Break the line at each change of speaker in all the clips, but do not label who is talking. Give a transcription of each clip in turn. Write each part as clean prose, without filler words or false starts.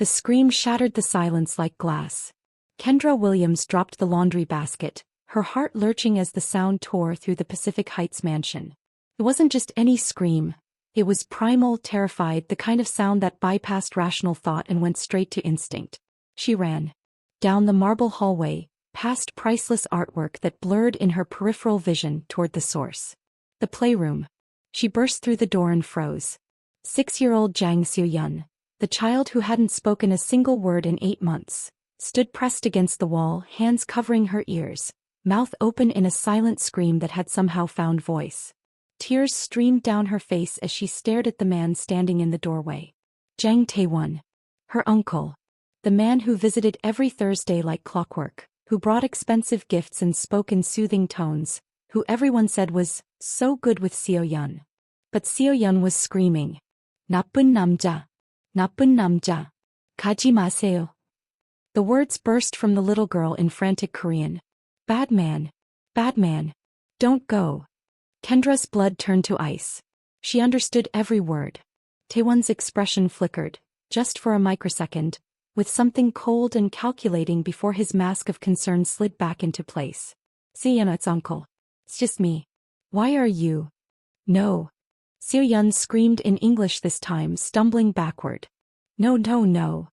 The scream shattered the silence like glass. Kendra Williams dropped the laundry basket, her heart lurching as the sound tore through the Pacific Heights mansion. It wasn't just any scream. It was primal, terrified, the kind of sound that bypassed rational thought and went straight to instinct. She ran. Down the marble hallway, past priceless artwork that blurred in her peripheral vision toward the source. The playroom. She burst through the door and froze. 6-year-old Jang Seo-yeon, the child who hadn't spoken a single word in 8 months, stood pressed against the wall, hands covering her ears, mouth open in a silent scream that had somehow found voice. Tears streamed down her face as she stared at the man standing in the doorway. Jang Tae-won. Her uncle. The man who visited every Thursday like clockwork, who brought expensive gifts and spoke in soothing tones, who everyone said was so good with Seo-yeon. But Seo-yeon was screaming. 나쁜 남자. 나쁜 남자. 가지 마세요. The words burst from the little girl in frantic Korean. Bad man. Bad man. Don't go. Kendra's blood turned to ice. She understood every word. Taewon's expression flickered, just for a microsecond, with something cold and calculating before his mask of concern slid back into place. Seo-yeon, it's uncle. It's just me. Why are you? No. Seo-yeon screamed in English this time, stumbling backward. No, no, no.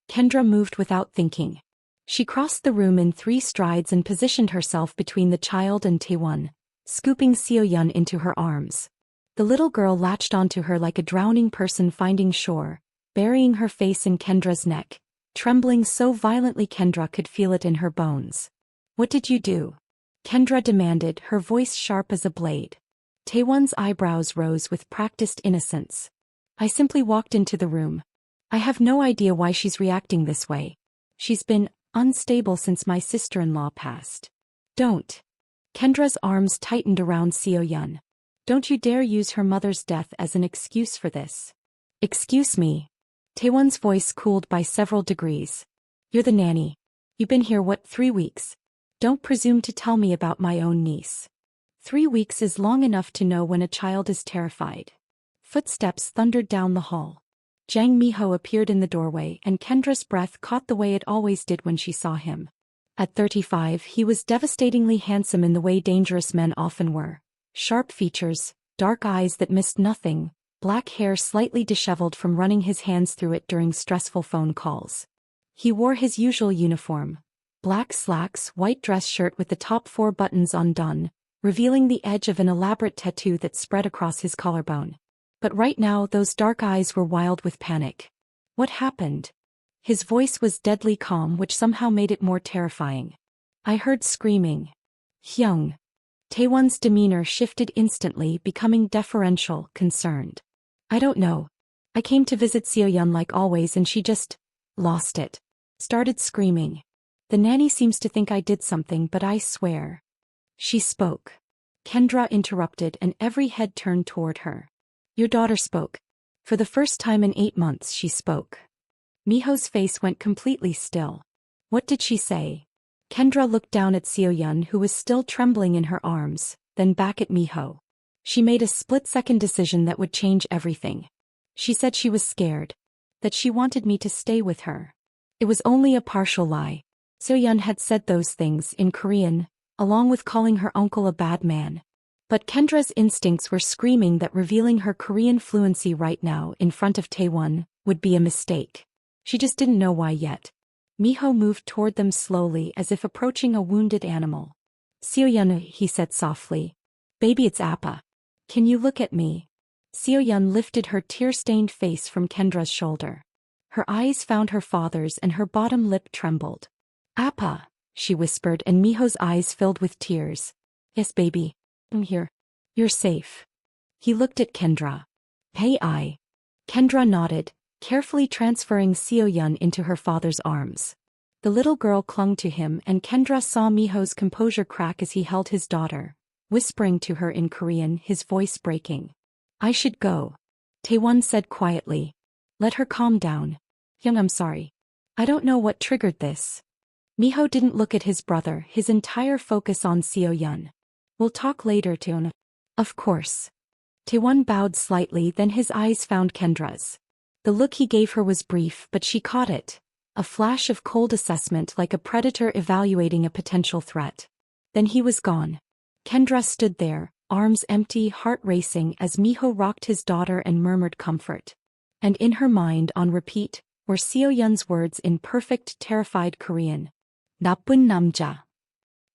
Kendra moved without thinking. She crossed the room in 3 strides and positioned herself between the child and Tae-won, scooping Seo-yeon into her arms. The little girl latched onto her like a drowning person finding shore, burying her face in Kendra's neck, trembling so violently Kendra could feel it in her bones. What did you do? Kendra demanded, her voice sharp as a blade. Taewon's eyebrows rose with practiced innocence. I simply walked into the room. I have no idea why she's reacting this way. She's been unstable since my sister-in-law passed. Don't. Kendra's arms tightened around Seo-yeon. Don't you dare use her mother's death as an excuse for this. Excuse me. Taewon's voice cooled by several degrees. You're the nanny. You've been here 3 weeks? Don't presume to tell me about my own niece. 3 weeks is long enough to know when a child is terrified. Footsteps thundered down the hall. Jang Miho appeared in the doorway and Kendra's breath caught the way it always did when she saw him. At 35, he was devastatingly handsome in the way dangerous men often were. Sharp features, dark eyes that missed nothing, black hair slightly disheveled from running his hands through it during stressful phone calls. He wore his usual uniform, black slacks, white dress shirt with the top 4 buttons undone, revealing the edge of an elaborate tattoo that spread across his collarbone. But right now those dark eyes were wild with panic. What happened? His voice was deadly calm, which somehow made it more terrifying. I heard screaming. Hyung. Taewon's demeanor shifted instantly, becoming deferential, concerned. I don't know. I came to visit Seo-yeon like always and she just lost it. Started screaming. The nanny seems to think I did something, but I swear. She spoke. Kendra interrupted and every head turned toward her. Your daughter spoke. For the first time in 8 months she spoke. Miho's face went completely still. What did she say? Kendra looked down at Seo-yeon, who was still trembling in her arms, then back at Miho. She made a split-second decision that would change everything. She said she was scared. That she wanted me to stay with her. It was only a partial lie. Seo-yeon had said those things in Korean, along with calling her uncle a bad man. But Kendra's instincts were screaming that revealing her Korean fluency right now in front of Tae-won would be a mistake. She just didn't know why yet. Miho moved toward them slowly as if approaching a wounded animal. Seo-yeon, he said softly. Baby, it's Appa. Can you look at me? Seo-yeon lifted her tear-stained face from Kendra's shoulder. Her eyes found her father's and her bottom lip trembled. Appa, she whispered, and Miho's eyes filled with tears. Yes, baby. I'm here. You're safe. He looked at Kendra. Hey, I. Kendra nodded, carefully transferring Seo-yeon into her father's arms. The little girl clung to him and Kendra saw Miho's composure crack as he held his daughter, whispering to her in Korean, his voice breaking. I should go. Tae-won said quietly. Let her calm down. Hyung, I'm sorry. I don't know what triggered this. Miho didn't look at his brother, his entire focus on Seo-yeon. We'll talk later, Tae-won. Of course. Tae-won bowed slightly, then his eyes found Kendra's. The look he gave her was brief, but she caught it. A flash of cold assessment, like a predator evaluating a potential threat. Then he was gone. Kendra stood there, arms empty, heart racing as Miho rocked his daughter and murmured comfort. And in her mind, on repeat, were Seo-yeon's words in perfect, terrified Korean. 나쁜 남자.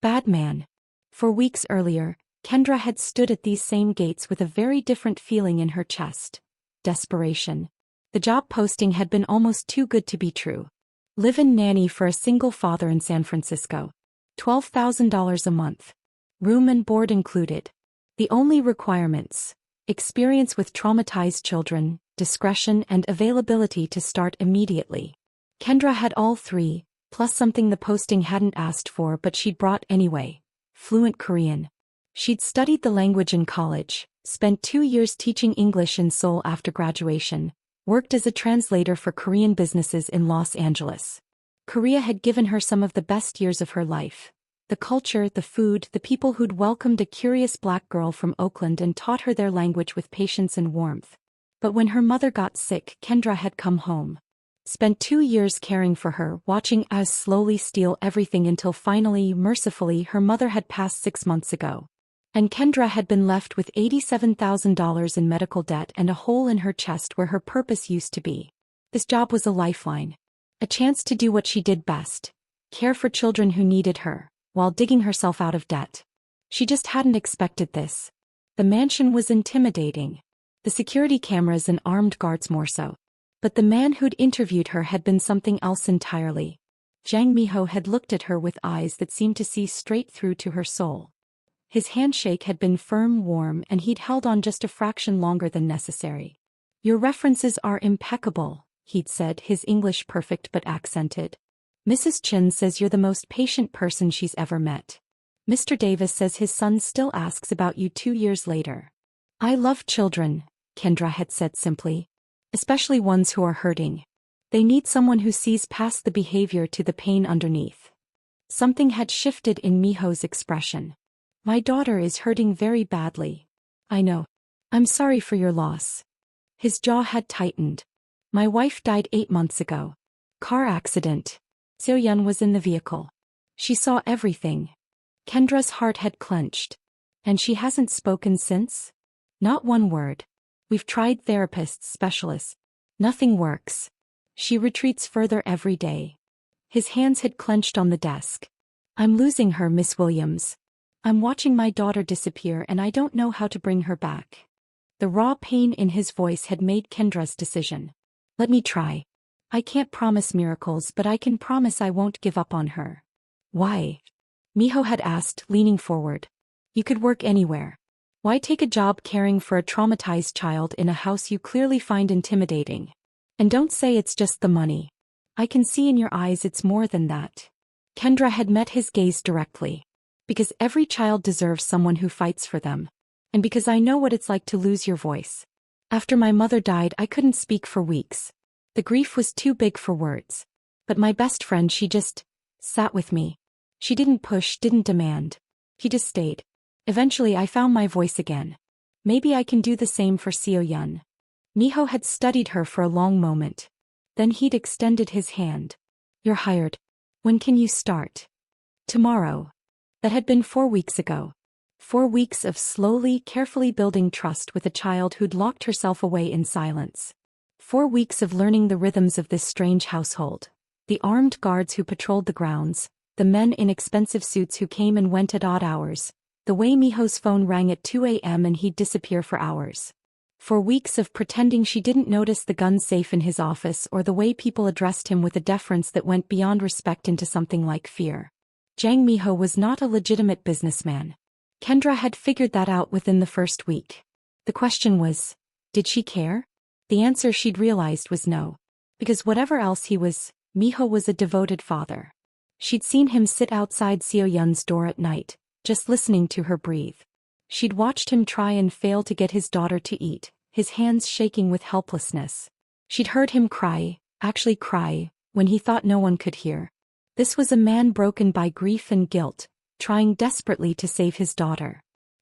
Bad man. For weeks earlier, Kendra had stood at these same gates with a very different feeling in her chest. Desperation. The job posting had been almost too good to be true. Live-in nanny for a single father in San Francisco. $12,000 a month. Room and board included. The only requirements: experience with traumatized children, discretion and availability to start immediately. Kendra had all three, plus something the posting hadn't asked for but she'd brought anyway: fluent Korean. She'd studied the language in college, spent 2 years teaching English in Seoul after graduation, worked as a translator for Korean businesses in Los Angeles. Korea had given her some of the best years of her life. The culture, the food, the people who'd welcomed a curious black girl from Oakland and taught her their language with patience and warmth. But when her mother got sick, Kendra had come home. Spent 2 years caring for her, watching us slowly steal everything until finally, mercifully, her mother had passed 6 months ago. And Kendra had been left with $87,000 in medical debt and a hole in her chest where her purpose used to be. This job was a lifeline. A chance to do what she did best: care for children who needed her, while digging herself out of debt. She just hadn't expected this. The mansion was intimidating. The security cameras and armed guards more so. But the man who'd interviewed her had been something else entirely. Jang Miho had looked at her with eyes that seemed to see straight through to her soul. His handshake had been firm, warm, and he'd held on just a fraction longer than necessary. "Your references are impeccable," he'd said, his English perfect but accented. "Mrs. Chin says you're the most patient person she's ever met. Mr. Davis says his son still asks about you 2 years later." "I love children," Kendra had said simply. "Especially ones who are hurting. They need someone who sees past the behavior to the pain underneath." Something had shifted in Miho's expression. "My daughter is hurting very badly." "I know. I'm sorry for your loss." His jaw had tightened. "My wife died 8 months ago. Car accident. Seo-yeon was in the vehicle. She saw everything." Kendra's heart had clenched. "And she hasn't spoken since?" "Not one word. We've tried therapists, specialists. Nothing works. She retreats further every day." His hands had clenched on the desk. "I'm losing her, Miss Williams. I'm watching my daughter disappear and I don't know how to bring her back." The raw pain in his voice had made Kendra's decision. "Let me try. I can't promise miracles, but I can promise I won't give up on her." "Why?" Miho had asked, leaning forward. "You could work anywhere. Why take a job caring for a traumatized child in a house you clearly find intimidating? And don't say it's just the money. I can see in your eyes it's more than that." Kendra had met his gaze directly. "Because every child deserves someone who fights for them. And because I know what it's like to lose your voice. After my mother died, I couldn't speak for weeks. The grief was too big for words. But my best friend, she just sat with me. She didn't push, didn't demand. He just stayed. Eventually I found my voice again. Maybe I can do the same for Seo-yeon." Miho had studied her for a long moment. Then he'd extended his hand. "You're hired. When can you start?" "Tomorrow." That had been 4 weeks ago. 4 weeks of slowly, carefully building trust with a child who'd locked herself away in silence. 4 weeks of learning the rhythms of this strange household. The armed guards who patrolled the grounds, the men in expensive suits who came and went at odd hours, the way Miho's phone rang at 2 a.m. and he'd disappear for hours. 4 weeks of pretending she didn't notice the gun safe in his office or the way people addressed him with a deference that went beyond respect into something like fear. Jang Miho was not a legitimate businessman. Kendra had figured that out within the first week. The question was, did she care? The answer she'd realized was no. Because whatever else he was, Miho was a devoted father. She'd seen him sit outside Seo-yeon's door at night, just listening to her breathe. She'd watched him try and fail to get his daughter to eat, his hands shaking with helplessness. She'd heard him cry, actually cry, when he thought no one could hear. This was a man broken by grief and guilt, trying desperately to save his daughter.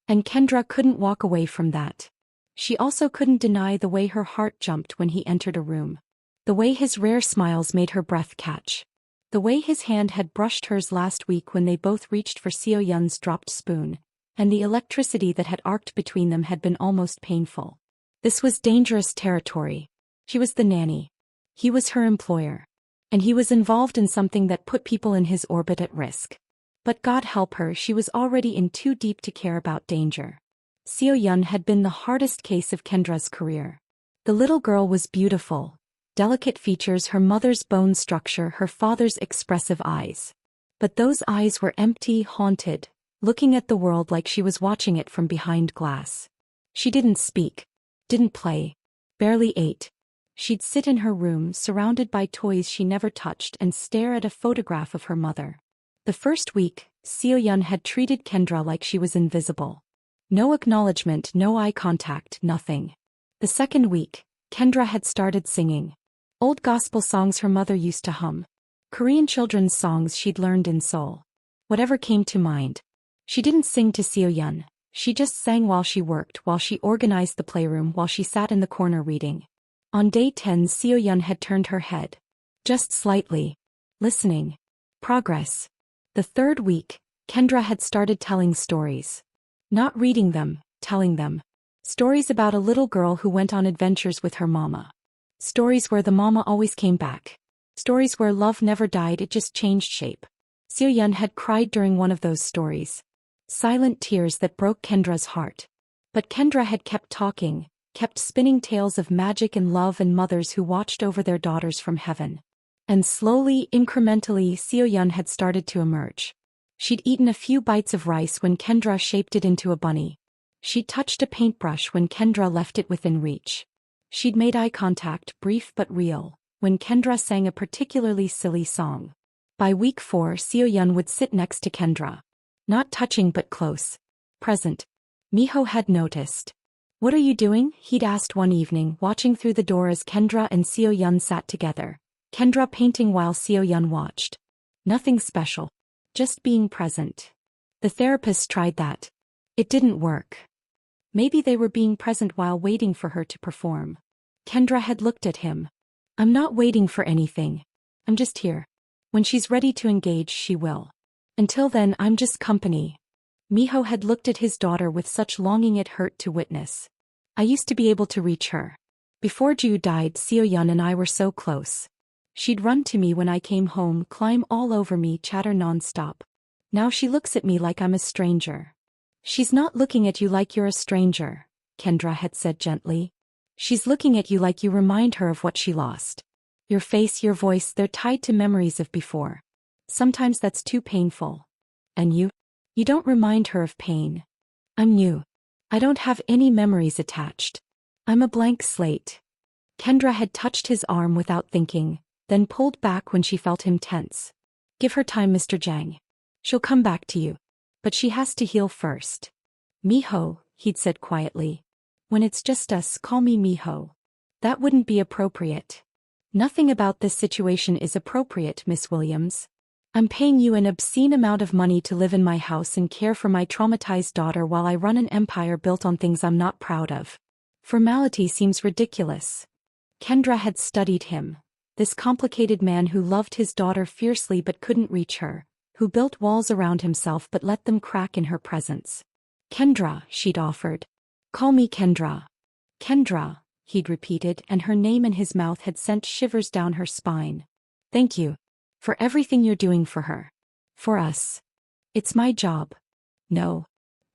And Kendra couldn't walk away from that. She also couldn't deny the way her heart jumped when he entered a room. The way his rare smiles made her breath catch. The way his hand had brushed hers last week when they both reached for Seo-yeon's dropped spoon, and the electricity that had arced between them had been almost painful. This was dangerous territory. She was the nanny. He was her employer. And he was involved in something that put people in his orbit at risk. But God help her, she was already in too deep to care about danger. Seo-yeon had been the hardest case of Kendra's career. The little girl was beautiful. Delicate features, her mother's bone structure, her father's expressive eyes. But those eyes were empty, haunted, looking at the world like she was watching it from behind glass. She didn't speak, didn't play, barely ate. She'd sit in her room, surrounded by toys she never touched, and stare at a photograph of her mother. The first week, Seo-yeon had treated Kendra like she was invisible. No acknowledgement, no eye contact, nothing. The second week, Kendra had started singing. Old gospel songs her mother used to hum. Korean children's songs she'd learned in Seoul. Whatever came to mind. She didn't sing to Seo-yeon. She just sang while she worked, while she organized the playroom, while she sat in the corner reading. On day 10, Seo-yeon had turned her head. Just slightly. Listening. Progress. The third week, Kendra had started telling stories. Not reading them, telling them. Stories about a little girl who went on adventures with her mama. Stories where the mama always came back. Stories where love never died, it just changed shape. Seo-yeon had cried during one of those stories. Silent tears that broke Kendra's heart. But Kendra had kept talking, kept spinning tales of magic and love and mothers who watched over their daughters from heaven. And slowly, incrementally, Seo-yeon had started to emerge. She'd eaten a few bites of rice when Kendra shaped it into a bunny. She'd touched a paintbrush when Kendra left it within reach. She'd made eye contact, brief but real, when Kendra sang a particularly silly song. By week 4, Seo-yeon would sit next to Kendra. Not touching but close. Present. Miho had noticed. "What are you doing?" he'd asked one evening, watching through the door as Kendra and Seo-yeon sat together. Kendra painting while Seo-yeon watched. Nothing special. Just being present. The therapist tried that. It didn't work. Maybe they were being present while waiting for her to perform. Kendra had looked at him. "I'm not waiting for anything. I'm just here. When she's ready to engage, she will. Until then, I'm just company." Miho had looked at his daughter with such longing it hurt to witness. "I used to be able to reach her. Before Ju died, Seo-yeon and I were so close. She'd run to me when I came home, climb all over me, chatter non-stop. Now she looks at me like I'm a stranger." "She's not looking at you like you're a stranger," Kendra had said gently. "She's looking at you like you remind her of what she lost. Your face, your voice, they're tied to memories of before. Sometimes that's too painful. And you? You don't remind her of pain. I'm new. I don't have any memories attached. I'm a blank slate." Kendra had touched his arm without thinking, then pulled back when she felt him tense. "Give her time, Mr. Jang. She'll come back to you. But she has to heal first." "Miho," he'd said quietly. "When it's just us, call me Miho." "That wouldn't be appropriate." "Nothing about this situation is appropriate, Miss Williams. I'm paying you an obscene amount of money to live in my house and care for my traumatized daughter while I run an empire built on things I'm not proud of. Formality seems ridiculous." Kendra had studied him. This complicated man who loved his daughter fiercely but couldn't reach her, who built walls around himself but let them crack in her presence. "Kendra," she'd offered. "Call me Kendra." "Kendra," he'd repeated, and her name in his mouth had sent shivers down her spine. "Thank you. For everything you're doing for her. For us. It's my job." "No."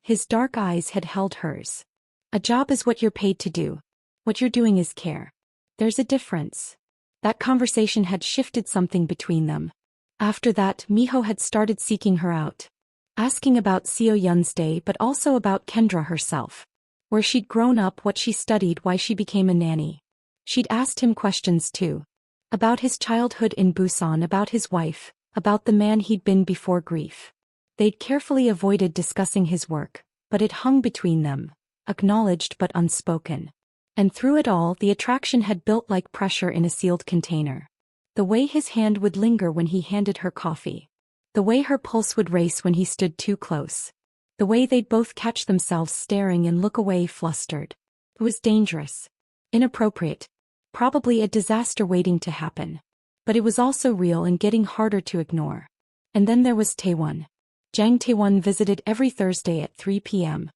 His dark eyes had held hers. "A job is what you're paid to do. What you're doing is care. There's a difference." That conversation had shifted something between them. After that, Miho had started seeking her out. Asking about Seo-yeon's day but also about Kendra herself. Where she'd grown up, what she studied, why she became a nanny. She'd asked him questions too. About his childhood in Busan, about his wife, about the man he'd been before grief. They'd carefully avoided discussing his work, but it hung between them, acknowledged but unspoken. And through it all, the attraction had built like pressure in a sealed container. The way his hand would linger when he handed her coffee. The way her pulse would race when he stood too close. The way they'd both catch themselves staring and look away flustered. It was dangerous. Inappropriate. Probably a disaster waiting to happen. But it was also real and getting harder to ignore. And then there was Tae-won. Jang Tae-won visited every Thursday at 3 p.m.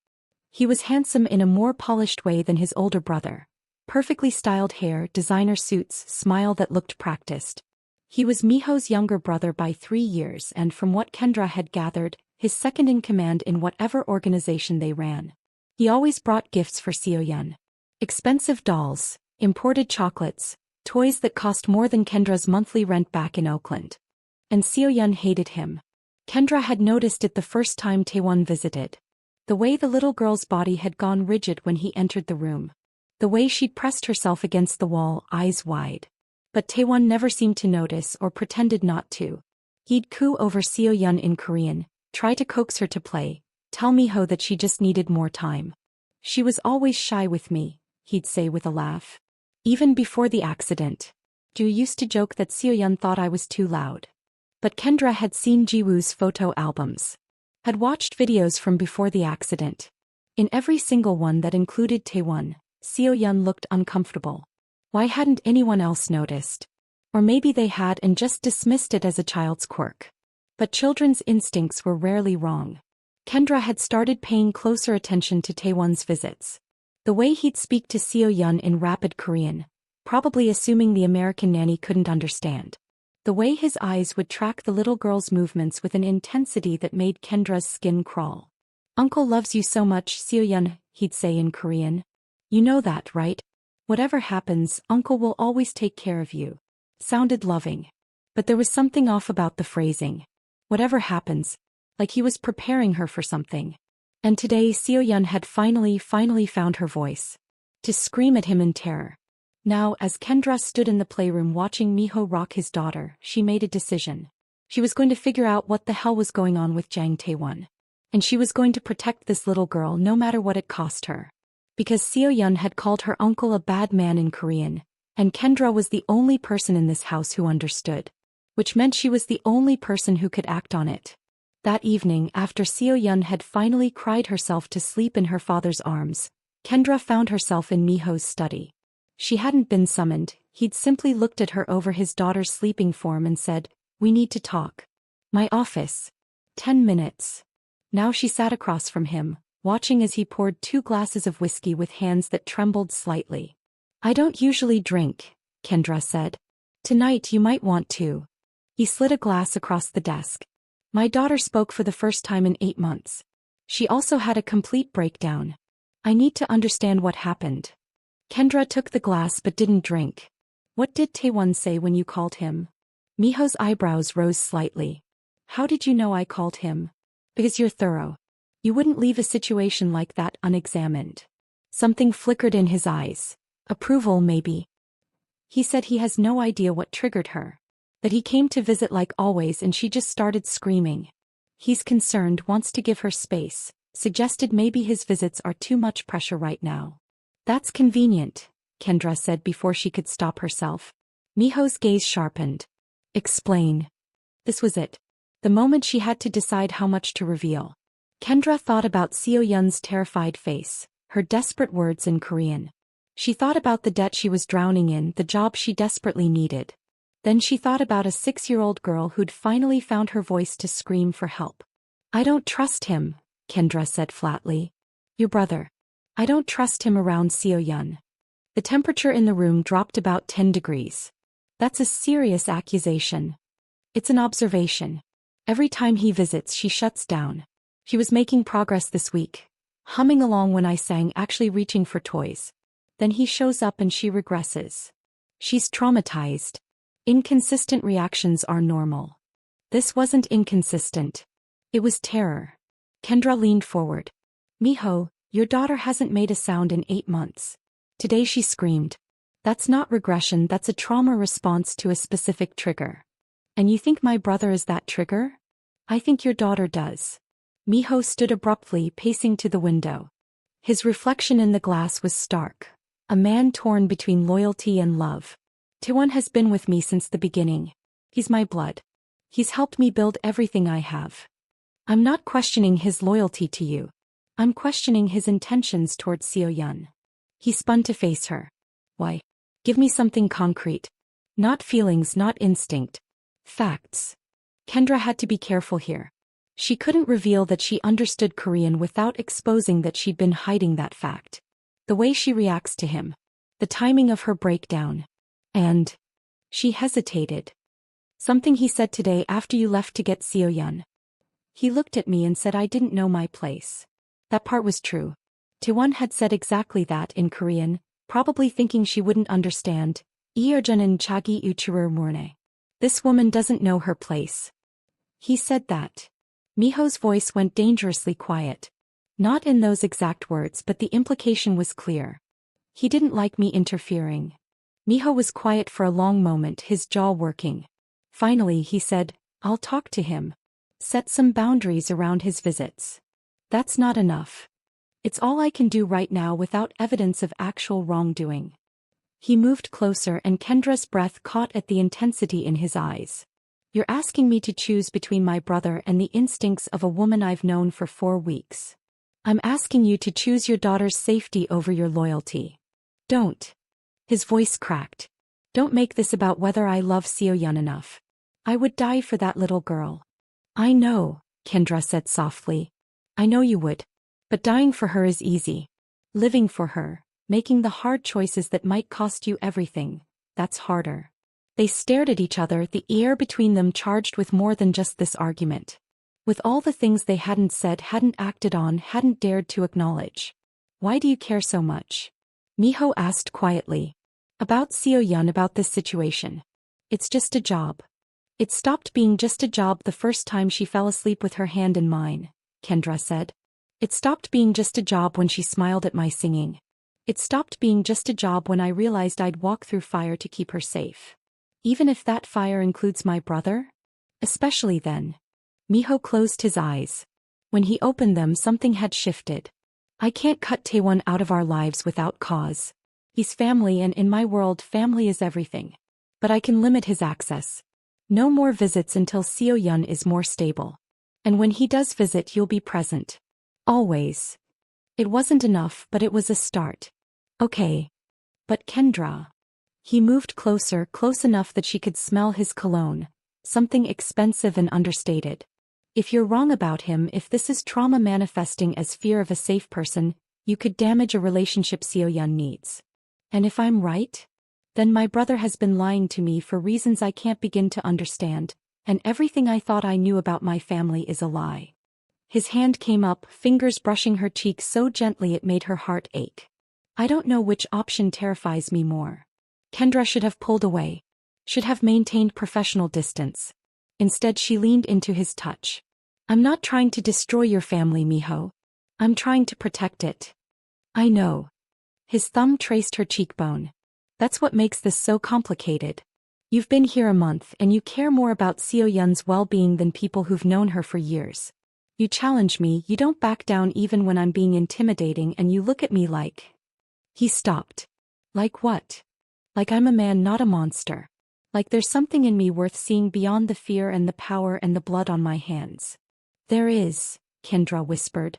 He was handsome in a more polished way than his older brother. Perfectly styled hair, designer suits, smile that looked practiced. He was Miho's younger brother by 3 years and from what Kendra had gathered, his second in command in whatever organization they ran. He always brought gifts for Seo-yeon. Expensive dolls, imported chocolates, toys that cost more than Kendra's monthly rent back in Oakland. And Seo-yeon hated him. Kendra had noticed it the first time Tae-won visited. The way the little girl's body had gone rigid when he entered the room. The way she'd pressed herself against the wall, eyes wide. But Tae-won never seemed to notice or pretended not to. He'd coo over Seo-yeon in Korean, try to coax her to play, tell Miho that she just needed more time. She was always shy with me, he'd say with a laugh. Even before the accident. Ju used to joke that Seo-yeon thought I was too loud. But Kendra had seen Jiwoo's photo albums. Had watched videos from before the accident. In every single one that included Tae-won, Seo-yeon looked uncomfortable. Why hadn't anyone else noticed? Or maybe they had and just dismissed it as a child's quirk. But children's instincts were rarely wrong. Kendra had started paying closer attention to Tae-won's visits. The way he'd speak to Seo-yeon in rapid Korean, probably assuming the American nanny couldn't understand. The way his eyes would track the little girl's movements with an intensity that made Kendra's skin crawl. "Uncle loves you so much, Seo-yeon," he'd say in Korean. "You know that, right? Whatever happens, Uncle will always take care of you." Sounded loving. But there was something off about the phrasing. Whatever happens. Like he was preparing her for something. And today Seo-yeon had finally found her voice. To scream at him in terror. Now, as Kendra stood in the playroom watching Miho rock his daughter, she made a decision. She was going to figure out what the hell was going on with Jang Tae-won. And she was going to protect this little girl no matter what it cost her. Because Seo-yeon had called her uncle a bad man in Korean, and Kendra was the only person in this house who understood. Which meant she was the only person who could act on it. That evening, after Seo-yeon had finally cried herself to sleep in her father's arms, Kendra found herself in Miho's study. She hadn't been summoned, he'd simply looked at her over his daughter's sleeping form and said, "We need to talk." "My office." 10 minutes. Now she sat across from him, watching as he poured 2 glasses of whiskey with hands that trembled slightly. "I don't usually drink," Kendra said. "Tonight you might want to." He slid a glass across the desk. "My daughter spoke for the first time in 8 months. She also had a complete breakdown. I need to understand what happened." Kendra took the glass but didn't drink. "What did Tae-won say when you called him?" Miho's eyebrows rose slightly. "How did you know I called him?" "Because you're thorough. You wouldn't leave a situation like that unexamined." Something flickered in his eyes. Approval, maybe. "He said he has no idea what triggered her. That he came to visit like always and she just started screaming. He's concerned, wants to give her space, suggested maybe his visits are too much pressure right now." "That's convenient," Kendra said before she could stop herself. Miho's gaze sharpened. "Explain." This was it. The moment she had to decide how much to reveal. Kendra thought about Seo-yeon's terrified face, her desperate words in Korean. She thought about the debt she was drowning in, the job she desperately needed. Then she thought about a 6-year-old girl who'd finally found her voice to scream for help. "I don't trust him," Kendra said flatly. "Your brother. I don't trust him around Seo-yeon." The temperature in the room dropped about 10 degrees. "That's a serious accusation." "It's an observation. Every time he visits she shuts down. She was making progress this week. Humming along when I sang, actually reaching for toys. Then he shows up and she regresses. She's traumatized. Inconsistent reactions are normal." This wasn't inconsistent. It was terror. Kendra leaned forward. "Miho, your daughter hasn't made a sound in 8 months. Today she screamed. That's not regression, that's a trauma response to a specific trigger. And you think my brother is that trigger?" "I think your daughter does." Miho stood abruptly, pacing to the window. His reflection in the glass was stark. A man torn between loyalty and love. "Tae-won has been with me since the beginning. He's my blood. He's helped me build everything I have. I'm not questioning his loyalty to you. I'm questioning his intentions towards Seo-yeon." He spun to face her. Why? Give me something concrete. Not feelings, not instinct. Facts. Kendra had to be careful here. She couldn't reveal that she understood Korean without exposing that she'd been hiding that fact. The way she reacts to him. The timing of her breakdown. And she hesitated. Something he said today after you left to get Seo-yeon. He looked at me and said I didn't know my place. That part was true. Tae-won had said exactly that in Korean, probably thinking she wouldn't understand. 이여자는 자기 위치를 모르네. This woman doesn't know her place. He said that. Miho's voice went dangerously quiet. Not in those exact words, but the implication was clear. He didn't like me interfering. Miho was quiet for a long moment, his jaw working. Finally he said, I'll talk to him. Set some boundaries around his visits. That's not enough. It's all I can do right now without evidence of actual wrongdoing. He moved closer and Kendra's breath caught at the intensity in his eyes. You're asking me to choose between my brother and the instincts of a woman I've known for 4 weeks. I'm asking you to choose your daughter's safety over your loyalty. Don't. His voice cracked. Don't make this about whether I love Seo-yeon enough. I would die for that little girl. I know, Kendra said softly. I know you would. But dying for her is easy. Living for her, making the hard choices that might cost you everything, that's harder. They stared at each other, the air between them charged with more than just this argument. With all the things they hadn't said, hadn't acted on, hadn't dared to acknowledge. Why do you care so much? Miho asked quietly. About Seo-yeon, about this situation. It's just a job. It stopped being just a job the first time she fell asleep with her hand in mine, Kendra said. It stopped being just a job when she smiled at my singing. It stopped being just a job when I realized I'd walk through fire to keep her safe. Even if that fire includes my brother? Especially then. Miho closed his eyes. When he opened them, something had shifted. I can't cut Tae-won out of our lives without cause. He's family, and in my world family is everything. But I can limit his access. No more visits until Seo-yeon is more stable. And when he does visit, you'll be present. Always. It wasn't enough, but it was a start. Okay. But Kendra. He moved closer, close enough that she could smell his cologne, something expensive and understated. If you're wrong about him, if this is trauma manifesting as fear of a safe person, you could damage a relationship Seo-yeon needs. And if I'm right? Then my brother has been lying to me for reasons I can't begin to understand, and everything I thought I knew about my family is a lie. His hand came up, fingers brushing her cheek so gently it made her heart ache. I don't know which option terrifies me more. Kendra should have pulled away. Should have maintained professional distance. Instead she leaned into his touch. I'm not trying to destroy your family, Miho. I'm trying to protect it. I know. His thumb traced her cheekbone. That's what makes this so complicated. You've been here a month and you care more about Seo-yeon's well-being than people who've known her for years. You challenge me, you don't back down even when I'm being intimidating, and you look at me like... He stopped. Like what? Like I'm a man, not a monster. Like there's something in me worth seeing beyond the fear and the power and the blood on my hands. There is, Kendra whispered.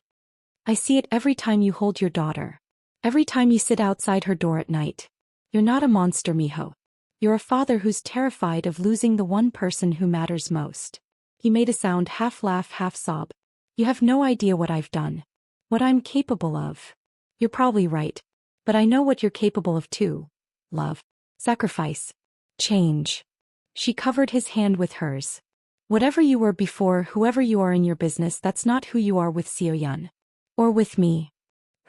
I see it every time you hold your daughter. Every time you sit outside her door at night. You're not a monster, Miho. You're a father who's terrified of losing the one person who matters most. He made a sound, half laugh, half sob. You have no idea what I've done. What I'm capable of. You're probably right. But I know what you're capable of too. Love. Sacrifice. Change. She covered his hand with hers. Whatever you were before, whoever you are in your business, that's not who you are with Seo-yeon. Or with me.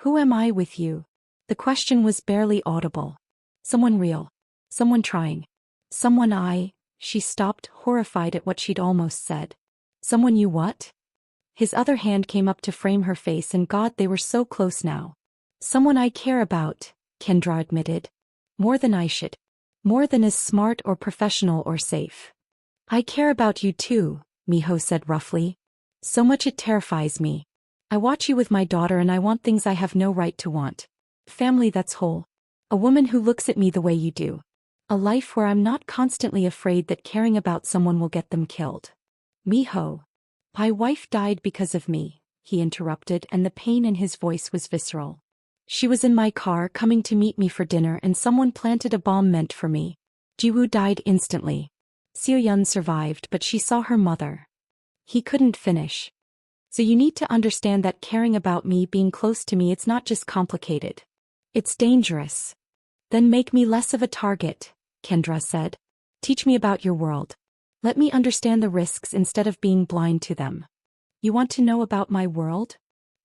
Who am I with you? The question was barely audible. Someone real. Someone trying. Someone she stopped, horrified at what she'd almost said. Someone you what? His other hand came up to frame her face, and God, they were so close now. Someone I care about, Kendra admitted. More than I should. More than is smart or professional or safe. I care about you too, Miho said roughly. So much it terrifies me. I watch you with my daughter and I want things I have no right to want. Family that's whole. A woman who looks at me the way you do. A life where I'm not constantly afraid that caring about someone will get them killed. Miho. My wife died because of me, he interrupted, and the pain in his voice was visceral. She was in my car coming to meet me for dinner and someone planted a bomb meant for me. Jiwoo died instantly. Seo-yeon survived but she saw her mother. He couldn't finish. So you need to understand that caring about me being close to me, it's not just complicated. It's dangerous. Then make me less of a target, Kendra said. Teach me about your world. Let me understand the risks instead of being blind to them. You want to know about my world?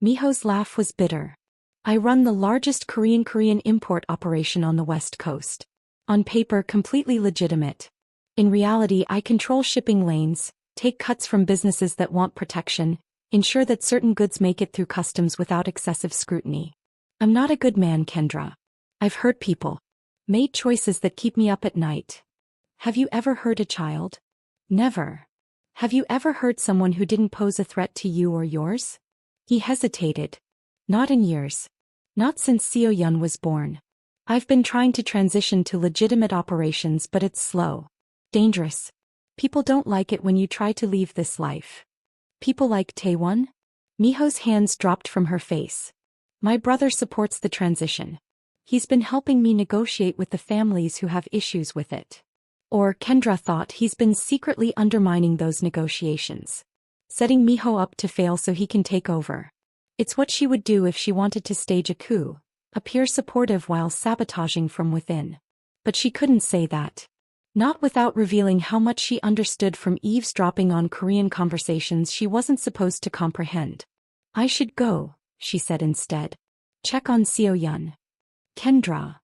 Miho's laugh was bitter. I run the largest Korean import operation on the West Coast. On paper, completely legitimate. In reality, I control shipping lanes, take cuts from businesses that want protection, ensure that certain goods make it through customs without excessive scrutiny. I'm not a good man, Kendra. I've hurt people. Made choices that keep me up at night. Have you ever hurt a child? Never. Have you ever hurt someone who didn't pose a threat to you or yours? He hesitated. Not in years. Not since Seo-yeon was born. I've been trying to transition to legitimate operations, but it's slow. Dangerous. People don't like it when you try to leave this life. People like Tae-won? Miho's hands dropped from her face. My brother supports the transition. He's been helping me negotiate with the families who have issues with it. Or Kendra thought he's been secretly undermining those negotiations. Setting Miho up to fail so he can take over. It's what she would do if she wanted to stage a coup, appear supportive while sabotaging from within. But she couldn't say that. Not without revealing how much she understood from eavesdropping on Korean conversations she wasn't supposed to comprehend. I should go, she said instead. Check on Seo-yeon. Kendra.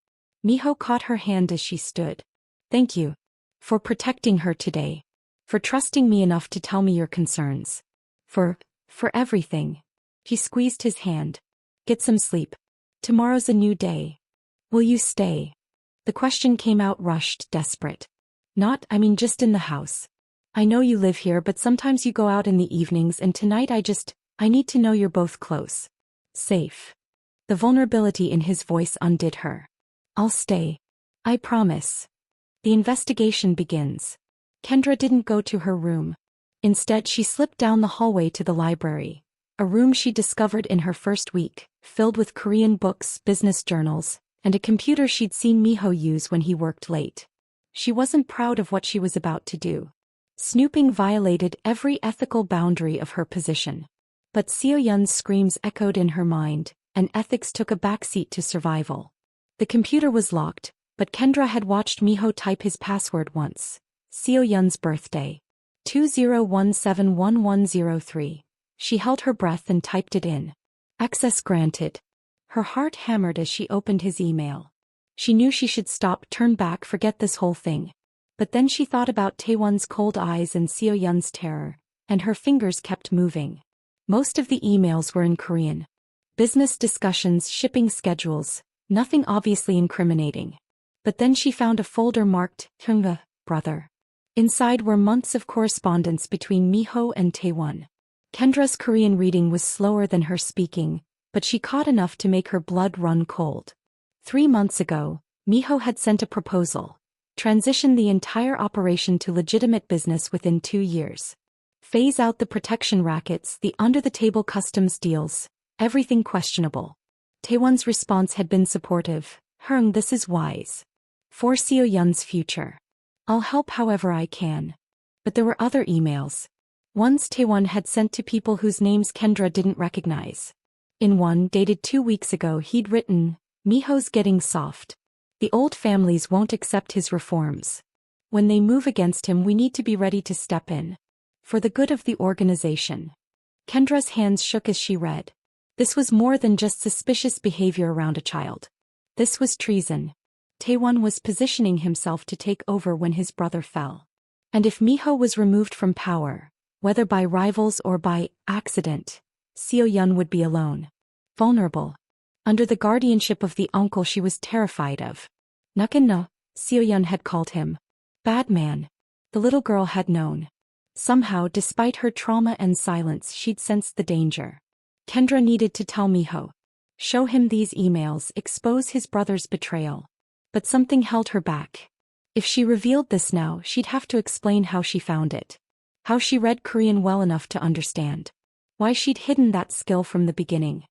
Miho caught her hand as she stood. Thank you. For protecting her today. For trusting me enough to tell me your concerns. For everything. He squeezed his hand. Get some sleep. Tomorrow's a new day. Will you stay? The question came out rushed, desperate. Just in the house. I know you live here, but sometimes you go out in the evenings, and tonight I need to know you're both close. Safe. The vulnerability in his voice undid her. I'll stay. I promise. The investigation begins. Kendra didn't go to her room. Instead, she slipped down the hallway to the library, a room she discovered in her first week, filled with Korean books, business journals, and a computer she'd seen Miho use when he worked late. She wasn't proud of what she was about to do. Snooping violated every ethical boundary of her position. But Seo-yeon's screams echoed in her mind, and ethics took a backseat to survival. The computer was locked, but Kendra had watched Miho type his password once. Seo-yeon's birthday. 20171103. She held her breath and typed it in. Access granted. Her heart hammered as she opened his email. She knew she should stop, turn back, forget this whole thing. But then she thought about Tae-won's cold eyes and Seo-yeon's terror, and her fingers kept moving. Most of the emails were in Korean. Business discussions, shipping schedules, nothing obviously incriminating. But then she found a folder marked, Hyunga, brother. Inside were months of correspondence between Miho and Tae-won. Kendra's Korean reading was slower than her speaking, but she caught enough to make her blood run cold. 3 months ago, Miho had sent a proposal. Transition the entire operation to legitimate business within 2 years. Phase out the protection rackets, the under-the-table customs deals, everything questionable. Tae-won's response had been supportive. Hyung, this is wise. For Seo-yeon's future. I'll help however I can. But there were other emails. Ones Tae-won had sent to people whose names Kendra didn't recognize. In one, dated 2 weeks ago, he'd written, Miho's getting soft. The old families won't accept his reforms. When they move against him, we need to be ready to step in. For the good of the organization. Kendra's hands shook as she read. This was more than just suspicious behavior around a child. This was treason. Tae-won was positioning himself to take over when his brother fell. And if Miho was removed from power, whether by rivals or by accident, Seo-yeon would be alone. Vulnerable. Under the guardianship of the uncle she was terrified of. Nakin-no, Seo-yeon had called him. Bad man. The little girl had known. Somehow, despite her trauma and silence, she'd sensed the danger. Kendra needed to tell Miho. Show him these emails, expose his brother's betrayal. But something held her back. If she revealed this now, she'd have to explain how she found it. How she read Korean well enough to understand. Why she'd hidden that skill from the beginning.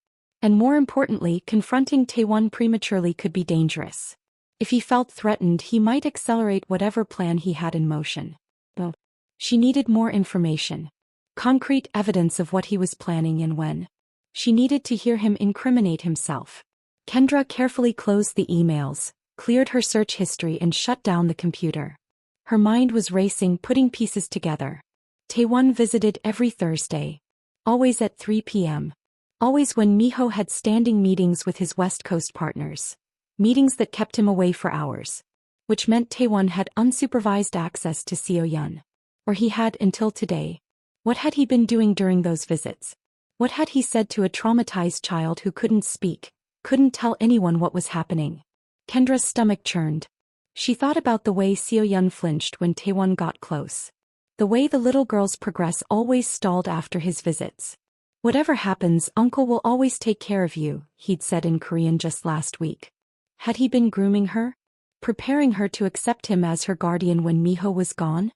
And more importantly, confronting Tae-won prematurely could be dangerous. If he felt threatened, he might accelerate whatever plan he had in motion. But she needed more information. Concrete evidence of what he was planning and when. She needed to hear him incriminate himself. Kendra carefully closed the emails, cleared her search history and shut down the computer. Her mind was racing, putting pieces together. Tae-won visited every Thursday. Always at 3 p.m. Always when Miho had standing meetings with his West Coast partners. Meetings that kept him away for hours. Which meant Tae-won had unsupervised access to Seo-yeon. Or he had until today. What had he been doing during those visits? What had he said to a traumatized child who couldn't speak, couldn't tell anyone what was happening? Kendra's stomach churned. She thought about the way Seo-yeon flinched when Tae-won got close. The way the little girl's progress always stalled after his visits. Whatever happens, Uncle will always take care of you, he'd said in Korean just last week. Had he been grooming her? Preparing her to accept him as her guardian when Miho was gone?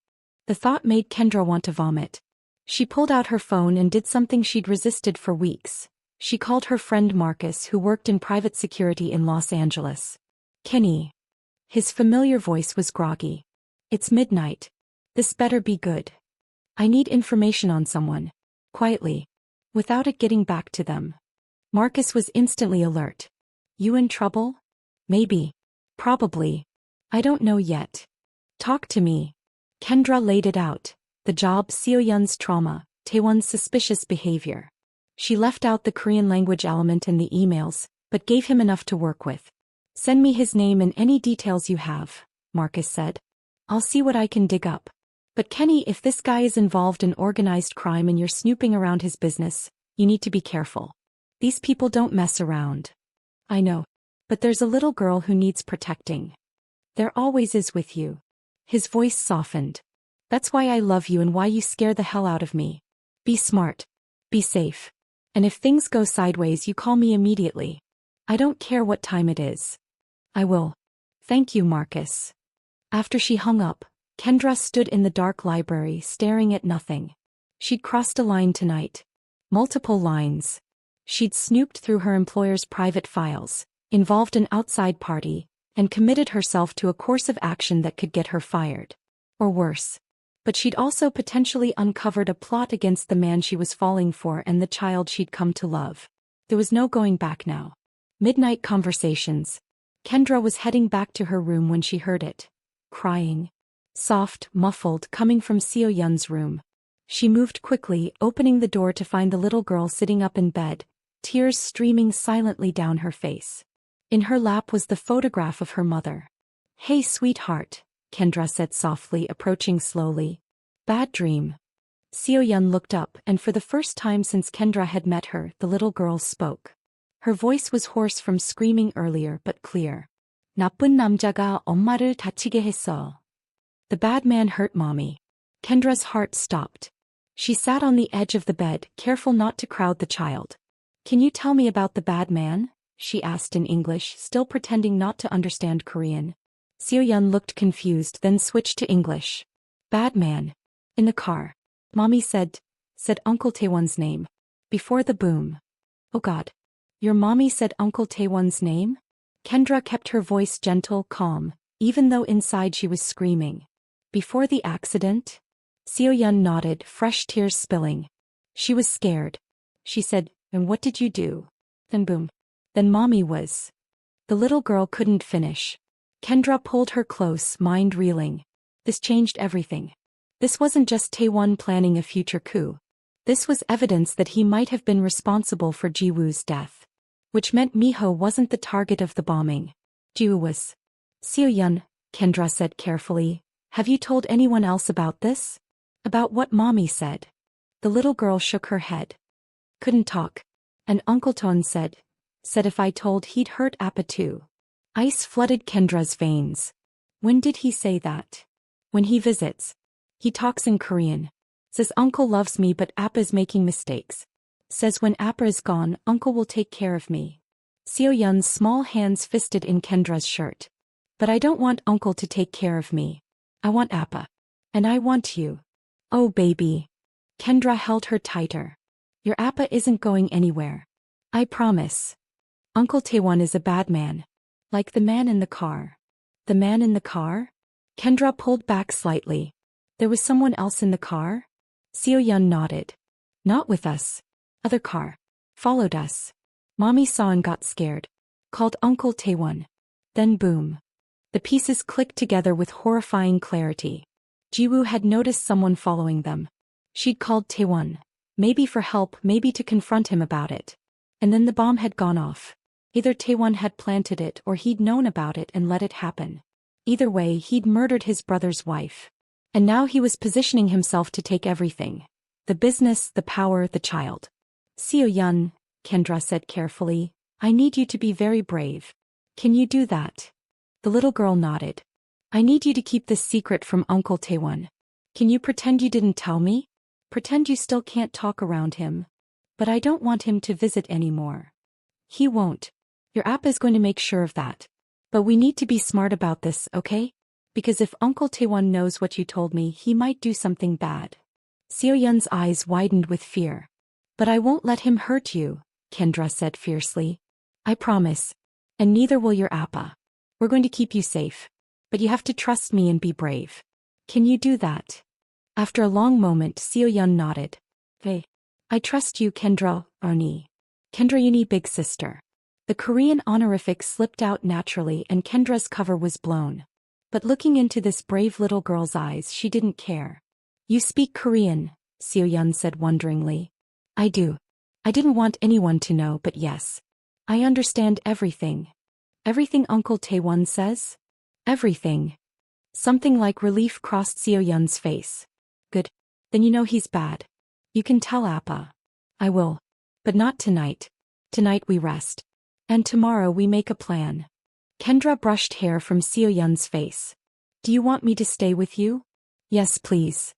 The thought made Kendra want to vomit. She pulled out her phone and did something she'd resisted for weeks. She called her friend Marcus, who worked in private security in Los Angeles. Kenny. His familiar voice was groggy. It's midnight. This better be good. I need information on someone. Quietly. Without it getting back to them. Marcus was instantly alert. You in trouble? Maybe. Probably. I don't know yet. Talk to me. Kendra laid it out. The job, Seo-yeon's trauma, Tae-won's suspicious behavior. She left out the Korean language element in the emails, but gave him enough to work with. Send me his name and any details you have, Marcus said. I'll see what I can dig up. But Kenny, if this guy is involved in organized crime and you're snooping around his business, you need to be careful. These people don't mess around. I know. But there's a little girl who needs protecting. There always is with you. His voice softened. That's why I love you and why you scare the hell out of me. Be smart. Be safe. And if things go sideways, you call me immediately. I don't care what time it is. I will. Thank you, Marcus. After she hung up, Kendra stood in the dark library staring at nothing. She'd crossed a line tonight. Multiple lines. She'd snooped through her employer's private files, involved an outside party, and committed herself to a course of action that could get her fired. Or worse. But she'd also potentially uncovered a plot against the man she was falling for and the child she'd come to love. There was no going back now. Midnight conversations. Kendra was heading back to her room when she heard it. Crying. Soft, muffled, coming from Seo-yeon's room. She moved quickly, opening the door to find the little girl sitting up in bed, tears streaming silently down her face. In her lap was the photograph of her mother. Hey, sweetheart, Kendra said softly, approaching slowly. Bad dream. Seo-yeon looked up, and for the first time since Kendra had met her, the little girl spoke. Her voice was hoarse from screaming earlier but clear. 나쁜 남자가 엄마를 다치게 했어. The bad man hurt mommy. Kendra's heart stopped. She sat on the edge of the bed, careful not to crowd the child. Can you tell me about the bad man? She asked in English, still pretending not to understand Korean. Seo-yeon looked confused, then switched to English. Bad man. In the car. Mommy said Uncle Tae-won's name. Before the boom. Oh God. Your mommy said Uncle Tae-won's name? Kendra kept her voice gentle, calm, even though inside she was screaming. Before the accident? Seo-yeon nodded, fresh tears spilling. She was scared. She said, and what did you do? Then boom. Then mommy was. The little girl couldn't finish. Kendra pulled her close, mind reeling. This changed everything. This wasn't just Tae-won planning a future coup. This was evidence that he might have been responsible for Ji-woo's death. Which meant Miho wasn't the target of the bombing. Ji-woo was. Seo-yeon, Kendra said carefully, have you told anyone else about this? About what mommy said? The little girl shook her head. Couldn't talk. And Uncle Tae-won said if I told he'd hurt Appa too. Ice flooded Kendra's veins. When did he say that? When he visits. He talks in Korean. Says Uncle loves me but Appa's making mistakes. Says when Appa is gone, Uncle will take care of me. Seo-yeon's small hands fisted in Kendra's shirt. But I don't want Uncle to take care of me. I want Appa. And I want you. Oh baby. Kendra held her tighter. Your Appa isn't going anywhere. I promise. Uncle Tae-won is a bad man. Like the man in the car. The man in the car? Kendra pulled back slightly. There was someone else in the car? Seo-yeon nodded. Not with us. Other car. Followed us. Mommy saw and got scared. Called Uncle Tae-won. Then boom. The pieces clicked together with horrifying clarity. Jiwoo had noticed someone following them. She'd called Tae-won. Maybe for help, maybe to confront him about it. And then the bomb had gone off. Either Tae-won had planted it or he'd known about it and let it happen. Either way, he'd murdered his brother's wife. And now he was positioning himself to take everything. The business, the power, the child. Seo-yeon, Kendra said carefully, I need you to be very brave. Can you do that? The little girl nodded. I need you to keep this secret from Uncle Tae-won. Can you pretend you didn't tell me? Pretend you still can't talk around him. But I don't want him to visit anymore. He won't. Your app is going to make sure of that. But we need to be smart about this, okay? Because if Uncle Tae-won knows what you told me, he might do something bad. Seo-yeon's eyes widened with fear. But I won't let him hurt you, Kendra said fiercely. I promise. And neither will your appa. We're going to keep you safe. But you have to trust me and be brave. Can you do that? After a long moment, Seo-yeon nodded. Hey. I trust you, Kendra, Oni. Kendra Uni big sister. The Korean honorific slipped out naturally and Kendra's cover was blown. But looking into this brave little girl's eyes, she didn't care. You speak Korean, Seo-yeon said wonderingly. I do. I didn't want anyone to know, but yes. I understand everything. Everything Uncle Tae-won says? Everything. Something like relief crossed Seo-yeon's face. Good. Then you know he's bad. You can tell Appa. I will. But not tonight. Tonight we rest. And tomorrow we make a plan. Kendra brushed hair from Seo-yeon's face. Do you want me to stay with you? Yes, please.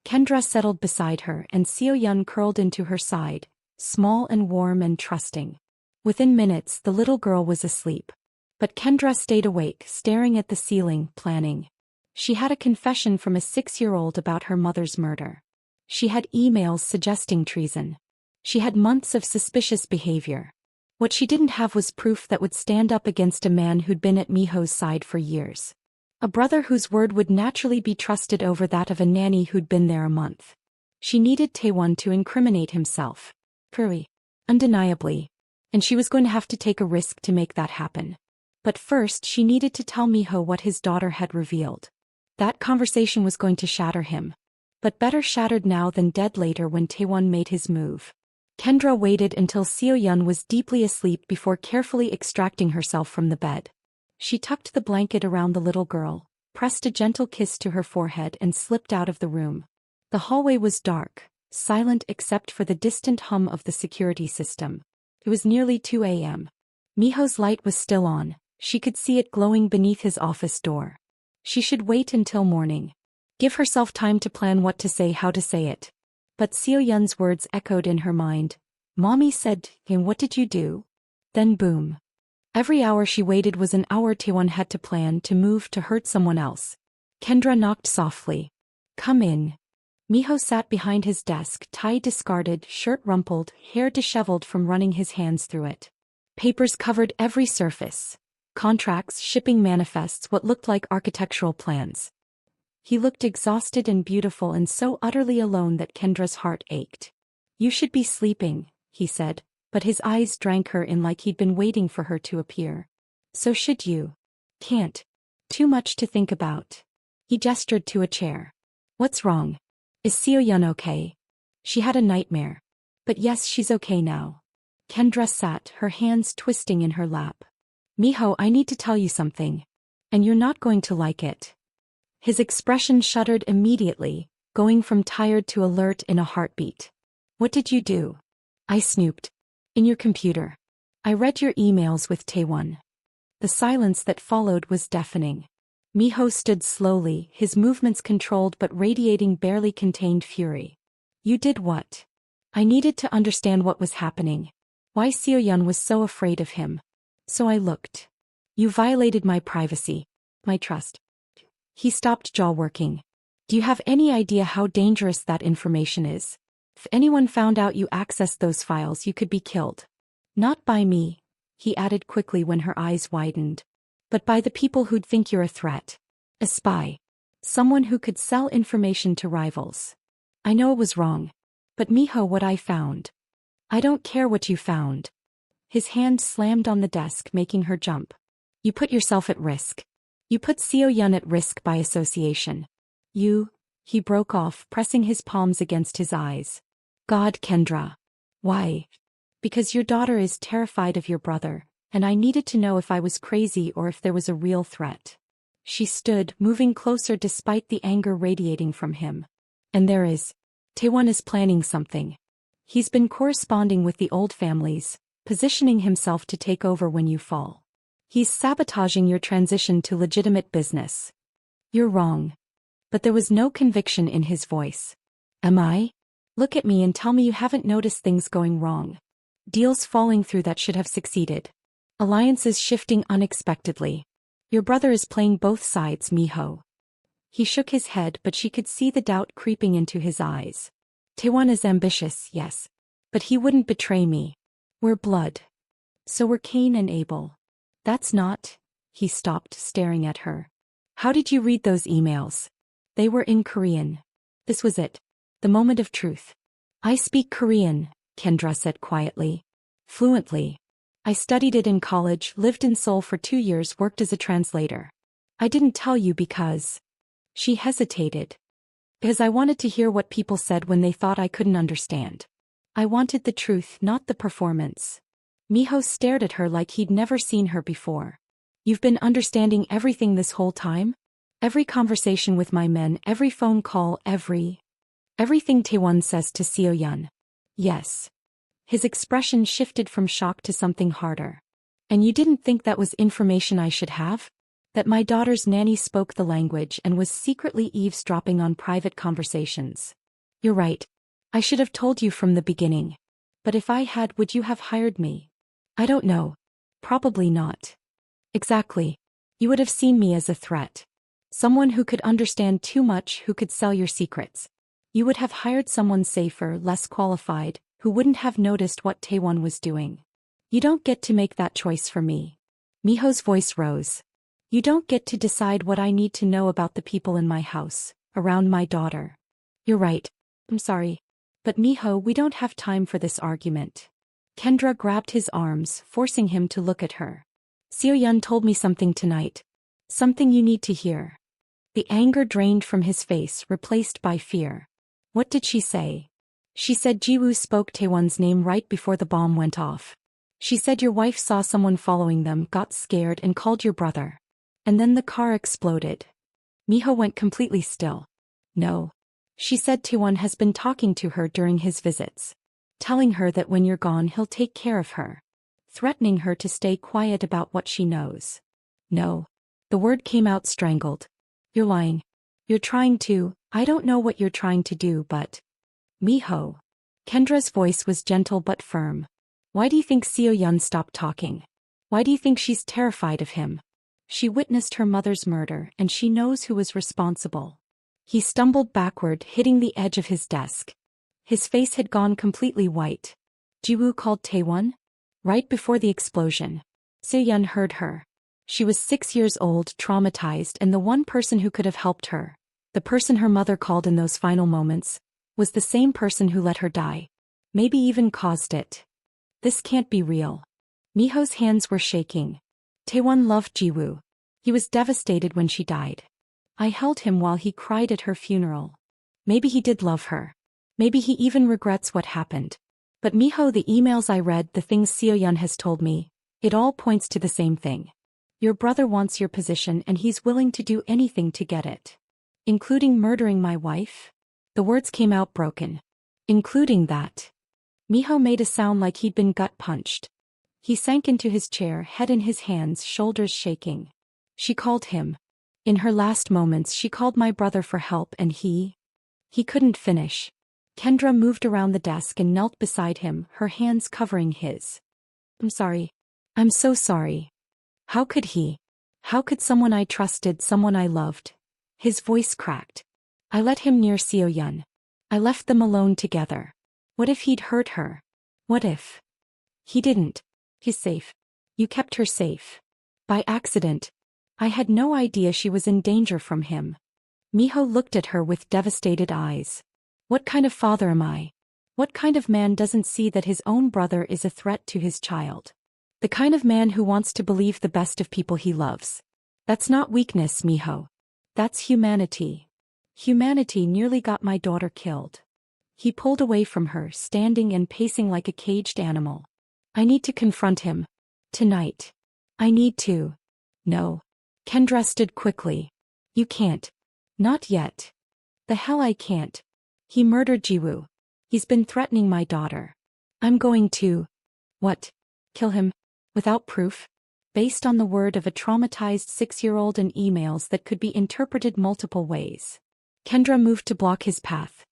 Kendra settled beside her and Seo-yeon curled into her side, small and warm and trusting. Within minutes the little girl was asleep. But Kendra stayed awake, staring at the ceiling, planning. She had a confession from a 6-year-old about her mother's murder. She had emails suggesting treason. She had months of suspicious behavior. What she didn't have was proof that would stand up against a man who'd been at Miho's side for years. A brother whose word would naturally be trusted over that of a nanny who'd been there a month. She needed Tae-won to incriminate himself. Undeniably. And she was going to have to take a risk to make that happen. But first she needed to tell Miho what his daughter had revealed. That conversation was going to shatter him. But better shattered now than dead later when Tae-won made his move. Kendra waited until Seo-yeon was deeply asleep before carefully extracting herself from the bed. She tucked the blanket around the little girl, pressed a gentle kiss to her forehead and slipped out of the room. The hallway was dark, silent except for the distant hum of the security system. It was nearly 2 a.m. Miho's light was still on. She could see it glowing beneath his office door. She should wait until morning. Give herself time to plan what to say, how to say it. But Seo-yeon's words echoed in her mind. Mommy said, and what did you do? Then boom. Every hour she waited was an hour Tae-won had to plan to move to hurt someone else. Kendra knocked softly. Come in. Miho sat behind his desk, tie discarded, shirt rumpled, hair disheveled from running his hands through it. Papers covered every surface. Contracts, shipping manifests, what looked like architectural plans. He looked exhausted and beautiful and so utterly alone that Kendra's heart ached. You should be sleeping, he said, but his eyes drank her in like he'd been waiting for her to appear. So should you. Can't. Too much to think about. He gestured to a chair. What's wrong? Is Seo-yeon okay? She had a nightmare. But yes, she's okay now. Kendra sat, her hands twisting in her lap. Miho, I need to tell you something. And you're not going to like it. His expression shuddered immediately, going from tired to alert in a heartbeat. What did you do? I snooped. In your computer. I read your emails with Tae-won. The silence that followed was deafening. Miho stood slowly, his movements controlled but radiating barely contained fury. You did what? I needed to understand what was happening. Why Seo-yeon was so afraid of him. So I looked. You violated my privacy. My trust. He stopped jaw-working. Do you have any idea how dangerous that information is? If anyone found out you accessed those files, you could be killed. Not by me, he added quickly when her eyes widened. But by the people who'd think you're a threat. A spy. Someone who could sell information to rivals. I know it was wrong. But Miho, what I found. I don't care what you found. His hand slammed on the desk, making her jump. You put yourself at risk. You put Seo-yeon at risk by association. He broke off, pressing his palms against his eyes. God, Kendra. Why? Because your daughter is terrified of your brother, and I needed to know if I was crazy or if there was a real threat. She stood, moving closer despite the anger radiating from him. And there is. Tae-won is planning something. He's been corresponding with the old families, positioning himself to take over when you fall. He's sabotaging your transition to legitimate business. You're wrong. But there was no conviction in his voice. Am I? Look at me and tell me you haven't noticed things going wrong. Deals falling through that should have succeeded. Alliances shifting unexpectedly. Your brother is playing both sides, Miho. He shook his head, but she could see the doubt creeping into his eyes. Tae-won is ambitious, yes. But he wouldn't betray me. We're blood. So we're Cain and Abel. That's not. He stopped, staring at her. How did you read those emails? They were in Korean. This was it. The moment of truth. I speak Korean, Kendra said quietly. Fluently. I studied it in college, lived in Seoul for 2 years, worked as a translator. I didn't tell you because... She hesitated. Because I wanted to hear what people said when they thought I couldn't understand. I wanted the truth, not the performance. Miho stared at her like he'd never seen her before. You've been understanding everything this whole time? Every conversation with my men, every phone call, everything Tae-won says to Seo-yeon. Yes. His expression shifted from shock to something harder. And you didn't think that was information I should have? That my daughter's nanny spoke the language and was secretly eavesdropping on private conversations. You're right. I should have told you from the beginning. But if I had, would you have hired me? I don't know. Probably not. Exactly. You would have seen me as a threat. Someone who could understand too much, who could sell your secrets. You would have hired someone safer, less qualified, who wouldn't have noticed what Tae-won was doing. You don't get to make that choice for me. Miho's voice rose. You don't get to decide what I need to know about the people in my house, around my daughter. You're right. I'm sorry. But Miho, we don't have time for this argument. Kendra grabbed his arms, forcing him to look at her. Seo-yeon told me something tonight. Something you need to hear. The anger drained from his face, replaced by fear. What did she say? She said Jiwoo spoke Tae-won's name right before the bomb went off. She said your wife saw someone following them, got scared and called your brother. And then the car exploded. Miho went completely still. No. She said Tae-won has been talking to her during his visits. Telling her that when you're gone he'll take care of her. Threatening her to stay quiet about what she knows. No. The word came out strangled. You're lying. You're trying to, I don't know what you're trying to do, but... Miho. Kendra's voice was gentle but firm. Why do you think Seo-yeon stopped talking? Why do you think she's terrified of him? She witnessed her mother's murder and she knows who was responsible. He stumbled backward, hitting the edge of his desk. His face had gone completely white. Jiwoo called Tae-won? Right before the explosion. Seo-yeon heard her. She was 6 years old, traumatized, and the one person who could have helped her, the person her mother called in those final moments, was the same person who let her die. Maybe even caused it. This can't be real. Miho's hands were shaking. Tae-won loved Jiwoo. He was devastated when she died. I held him while he cried at her funeral. Maybe he did love her. Maybe he even regrets what happened. But Miho, the emails I read, the things Seo-yeon has told me, it all points to the same thing. Your brother wants your position and he's willing to do anything to get it. Including murdering my wife? The words came out broken. Including that. Miho made a sound like he'd been gut-punched. He sank into his chair, head in his hands, shoulders shaking. She called him. In her last moments she called my brother for help and he couldn't finish. Kendra moved around the desk and knelt beside him, her hands covering his. I'm sorry. I'm so sorry. How could he? How could someone I trusted, someone I loved? His voice cracked. I let him near Seo-yeon. I left them alone together. What if he'd hurt her? What if? He didn't. He's safe. You kept her safe. By accident. I had no idea she was in danger from him. Miho looked at her with devastated eyes. What kind of father am I? What kind of man doesn't see that his own brother is a threat to his child? The kind of man who wants to believe the best of people he loves. That's not weakness, Miho. That's humanity. Humanity nearly got my daughter killed. He pulled away from her, standing and pacing like a caged animal. I need to confront him. Tonight. I need to. No. Kendra stood quickly. You can't. Not yet. The hell I can't. He murdered Jiwoo. He's been threatening my daughter. I'm going to. What? Kill him? Without proof? Based on the word of a traumatized 6-year-old and emails that could be interpreted multiple ways. Kendra moved to block his path.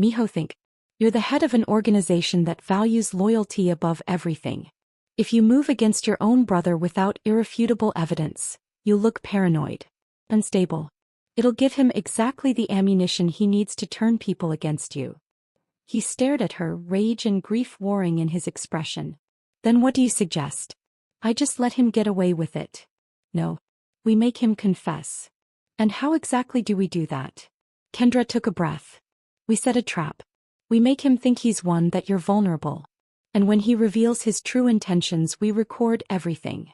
Miho, think. You're the head of an organization that values loyalty above everything. If you move against your own brother without irrefutable evidence, you'll look paranoid. Unstable. It'll give him exactly the ammunition he needs to turn people against you. He stared at her, rage and grief warring in his expression. Then what do you suggest? I just let him get away with it. No. We make him confess. And how exactly do we do that? Kendra took a breath. We set a trap. We make him think he's one that you're vulnerable. And when he reveals his true intentions, we record everything.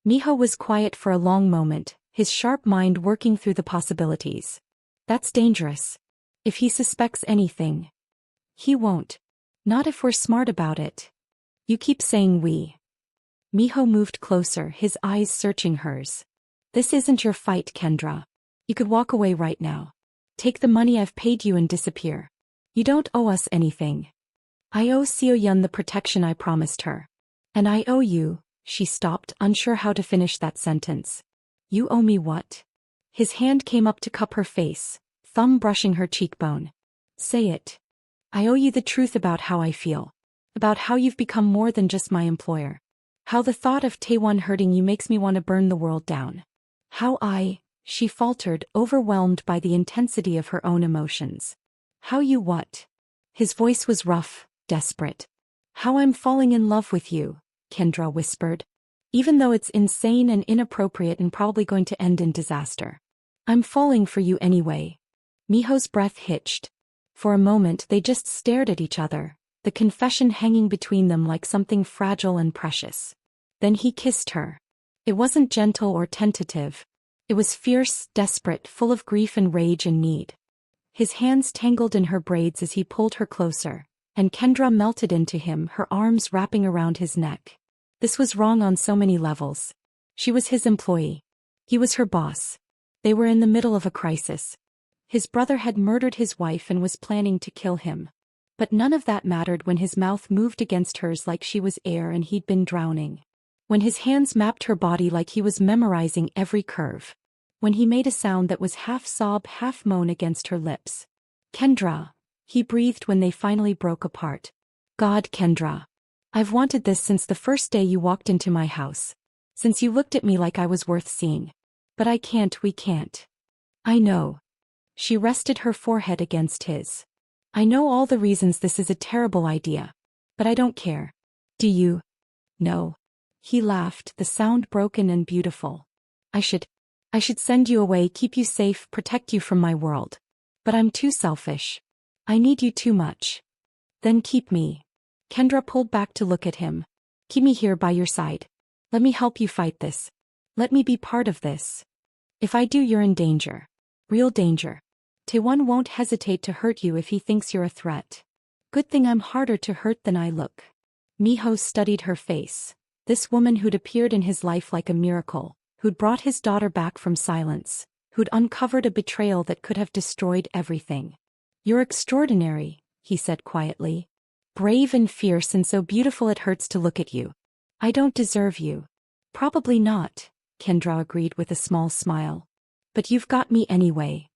Miho was quiet for a long moment, his sharp mind working through the possibilities. That's dangerous. If he suspects anything. He won't. Not if we're smart about it. You keep saying we. Miho moved closer, his eyes searching hers. This isn't your fight, Kendra. You could walk away right now. Take the money I've paid you and disappear. You don't owe us anything. I owe Seo-yeon the protection I promised her. And I owe you. She stopped, unsure how to finish that sentence. You owe me what? His hand came up to cup her face, thumb brushing her cheekbone. Say it. I owe you the truth about how I feel. About how you've become more than just my employer. How the thought of Tae-won hurting you makes me want to burn the world down. She faltered, overwhelmed by the intensity of her own emotions. How you what? His voice was rough, desperate. How I'm falling in love with you, Kendra whispered. Even though it's insane and inappropriate and probably going to end in disaster. I'm falling for you anyway. Miho's breath hitched. For a moment they just stared at each other, the confession hanging between them like something fragile and precious. Then he kissed her. It wasn't gentle or tentative. It was fierce, desperate, full of grief and rage and need. His hands tangled in her braids as he pulled her closer, and Kendra melted into him, her arms wrapping around his neck. This was wrong on so many levels. She was his employee. He was her boss. They were in the middle of a crisis. His brother had murdered his wife and was planning to kill him. But none of that mattered when his mouth moved against hers like she was air and he'd been drowning. When his hands mapped her body like he was memorizing every curve. When he made a sound that was half sob, half moan against her lips. Kendra, he breathed when they finally broke apart. God, Kendra. I've wanted this since the first day you walked into my house. Since you looked at me like I was worth seeing. But we can't. I know. She rested her forehead against his. I know all the reasons this is a terrible idea. But I don't care. Do you? No. He laughed, the sound broken and beautiful. I should send you away, keep you safe, protect you from my world. But I'm too selfish. I need you too much. Then keep me. Kendra pulled back to look at him. Keep me here by your side. Let me help you fight this. Let me be part of this. If I do, you're in danger. Real danger. Tae-won won't hesitate to hurt you if he thinks you're a threat. Good thing I'm harder to hurt than I look. Miho studied her face. This woman who'd appeared in his life like a miracle, who'd brought his daughter back from silence, who'd uncovered a betrayal that could have destroyed everything. You're extraordinary, he said quietly. Brave and fierce and so beautiful it hurts to look at you. I don't deserve you. Probably not, Kendra agreed with a small smile. But you've got me anyway.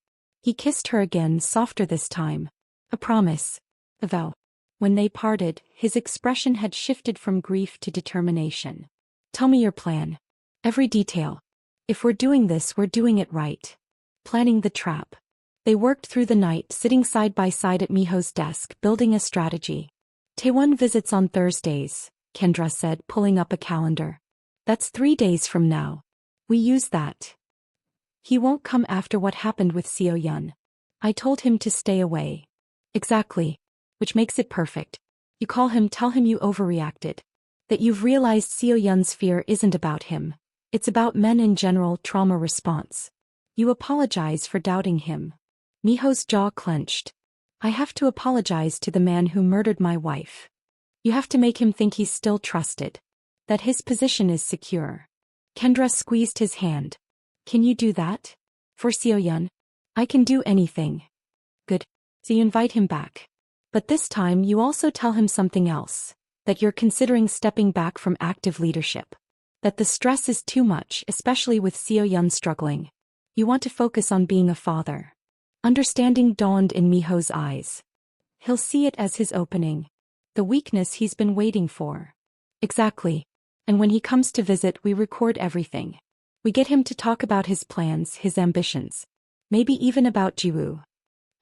He kissed her again, softer this time. A promise. A vow. When they parted, his expression had shifted from grief to determination. Tell me your plan. Every detail. If we're doing this, we're doing it right. Planning the trap. They worked through the night, sitting side by side at Miho's desk, building a strategy. Tae-won visits on Thursdays. Kendra said, pulling up a calendar. That's 3 days from now. We use that. He won't come after what happened with Seo-yeon. I told him to stay away. Exactly. Which makes it perfect. You call him, tell him you overreacted. That you've realized Seo-yeon's fear isn't about him. It's about men in general trauma response. You apologize for doubting him. Miho's jaw clenched. I have to apologize to the man who murdered my wife. You have to make him think he's still trusted. That his position is secure. Kendra squeezed his hand. Can you do that? For Seo-yeon? I can do anything. Good. So you invite him back. But this time you also tell him something else. That you're considering stepping back from active leadership. That the stress is too much, especially with Seo-yeon struggling. You want to focus on being a father. Understanding dawned in Miho's eyes. He'll see it as his opening. The weakness he's been waiting for. Exactly. And when he comes to visit, we record everything. We get him to talk about his plans, his ambitions. Maybe even about Jiwoo.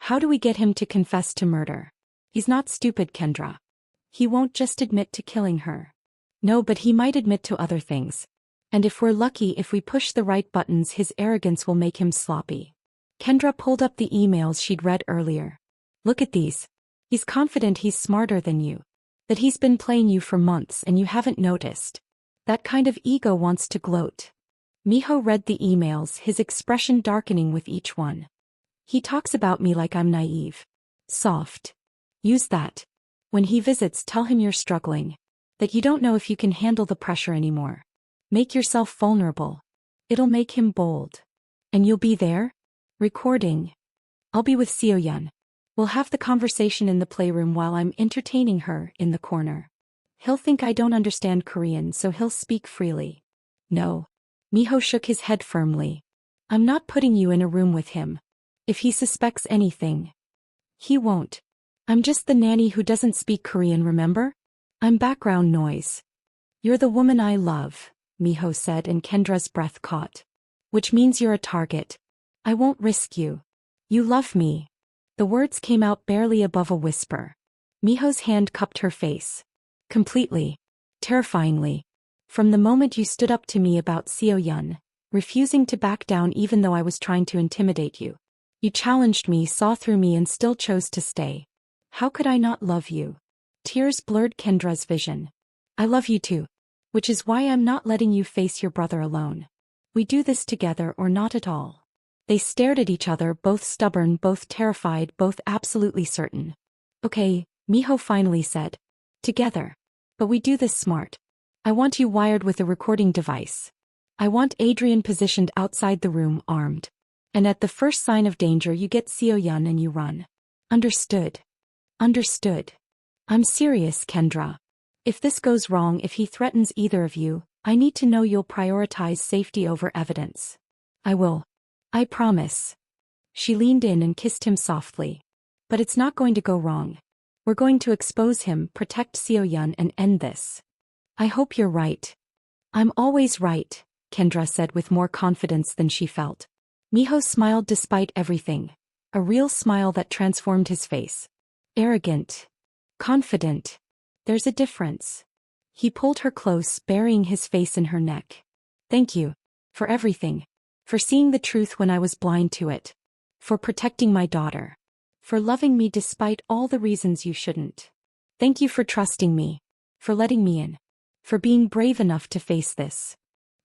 How do we get him to confess to murder? He's not stupid, Kendra. He won't just admit to killing her. No, but he might admit to other things. And if we're lucky, if we push the right buttons, his arrogance will make him sloppy. Kendra pulled up the emails she'd read earlier. Look at these. He's confident he's smarter than you. That he's been playing you for months and you haven't noticed. That kind of ego wants to gloat. Miho read the emails, his expression darkening with each one. He talks about me like I'm naive. Soft. Use that. When he visits, tell him you're struggling. That you don't know if you can handle the pressure anymore. Make yourself vulnerable. It'll make him bold. And you'll be there? Recording. I'll be with Seo-yeon. We'll have the conversation in the playroom while I'm entertaining her in the corner. He'll think I don't understand Korean, so he'll speak freely. No. Miho shook his head firmly. I'm not putting you in a room with him. If he suspects anything. He won't. I'm just the nanny who doesn't speak Korean, remember? I'm background noise. You're the woman I love, Miho said, and Kendra's breath caught. Which means you're a target. I won't risk you. You love me. The words came out barely above a whisper. Miho's hand cupped her face. Completely. Terrifyingly. From the moment you stood up to me about Seo-yeon, refusing to back down even though I was trying to intimidate you. You challenged me, saw through me, and still chose to stay. How could I not love you? Tears blurred Kendra's vision. I love you too. Which is why I'm not letting you face your brother alone. We do this together or not at all. They stared at each other, both stubborn, both terrified, both absolutely certain. Okay, Miho finally said. Together. But we do this smart. I want you wired with a recording device. I want Adrian positioned outside the room, armed. And at the first sign of danger you get Seo-yeon and you run. Understood. Understood. I'm serious, Kendra. If this goes wrong, if he threatens either of you, I need to know you'll prioritize safety over evidence. I will. I promise. She leaned in and kissed him softly. But it's not going to go wrong. We're going to expose him, protect Seo-yeon, and end this. I hope you're right. I'm always right, Kendra said with more confidence than she felt. Miho smiled despite everything. A real smile that transformed his face. Arrogant. Confident. There's a difference. He pulled her close, burying his face in her neck. Thank you. For everything. For seeing the truth when I was blind to it. For protecting my daughter. For loving me despite all the reasons you shouldn't. Thank you for trusting me. For letting me in. For being brave enough to face this.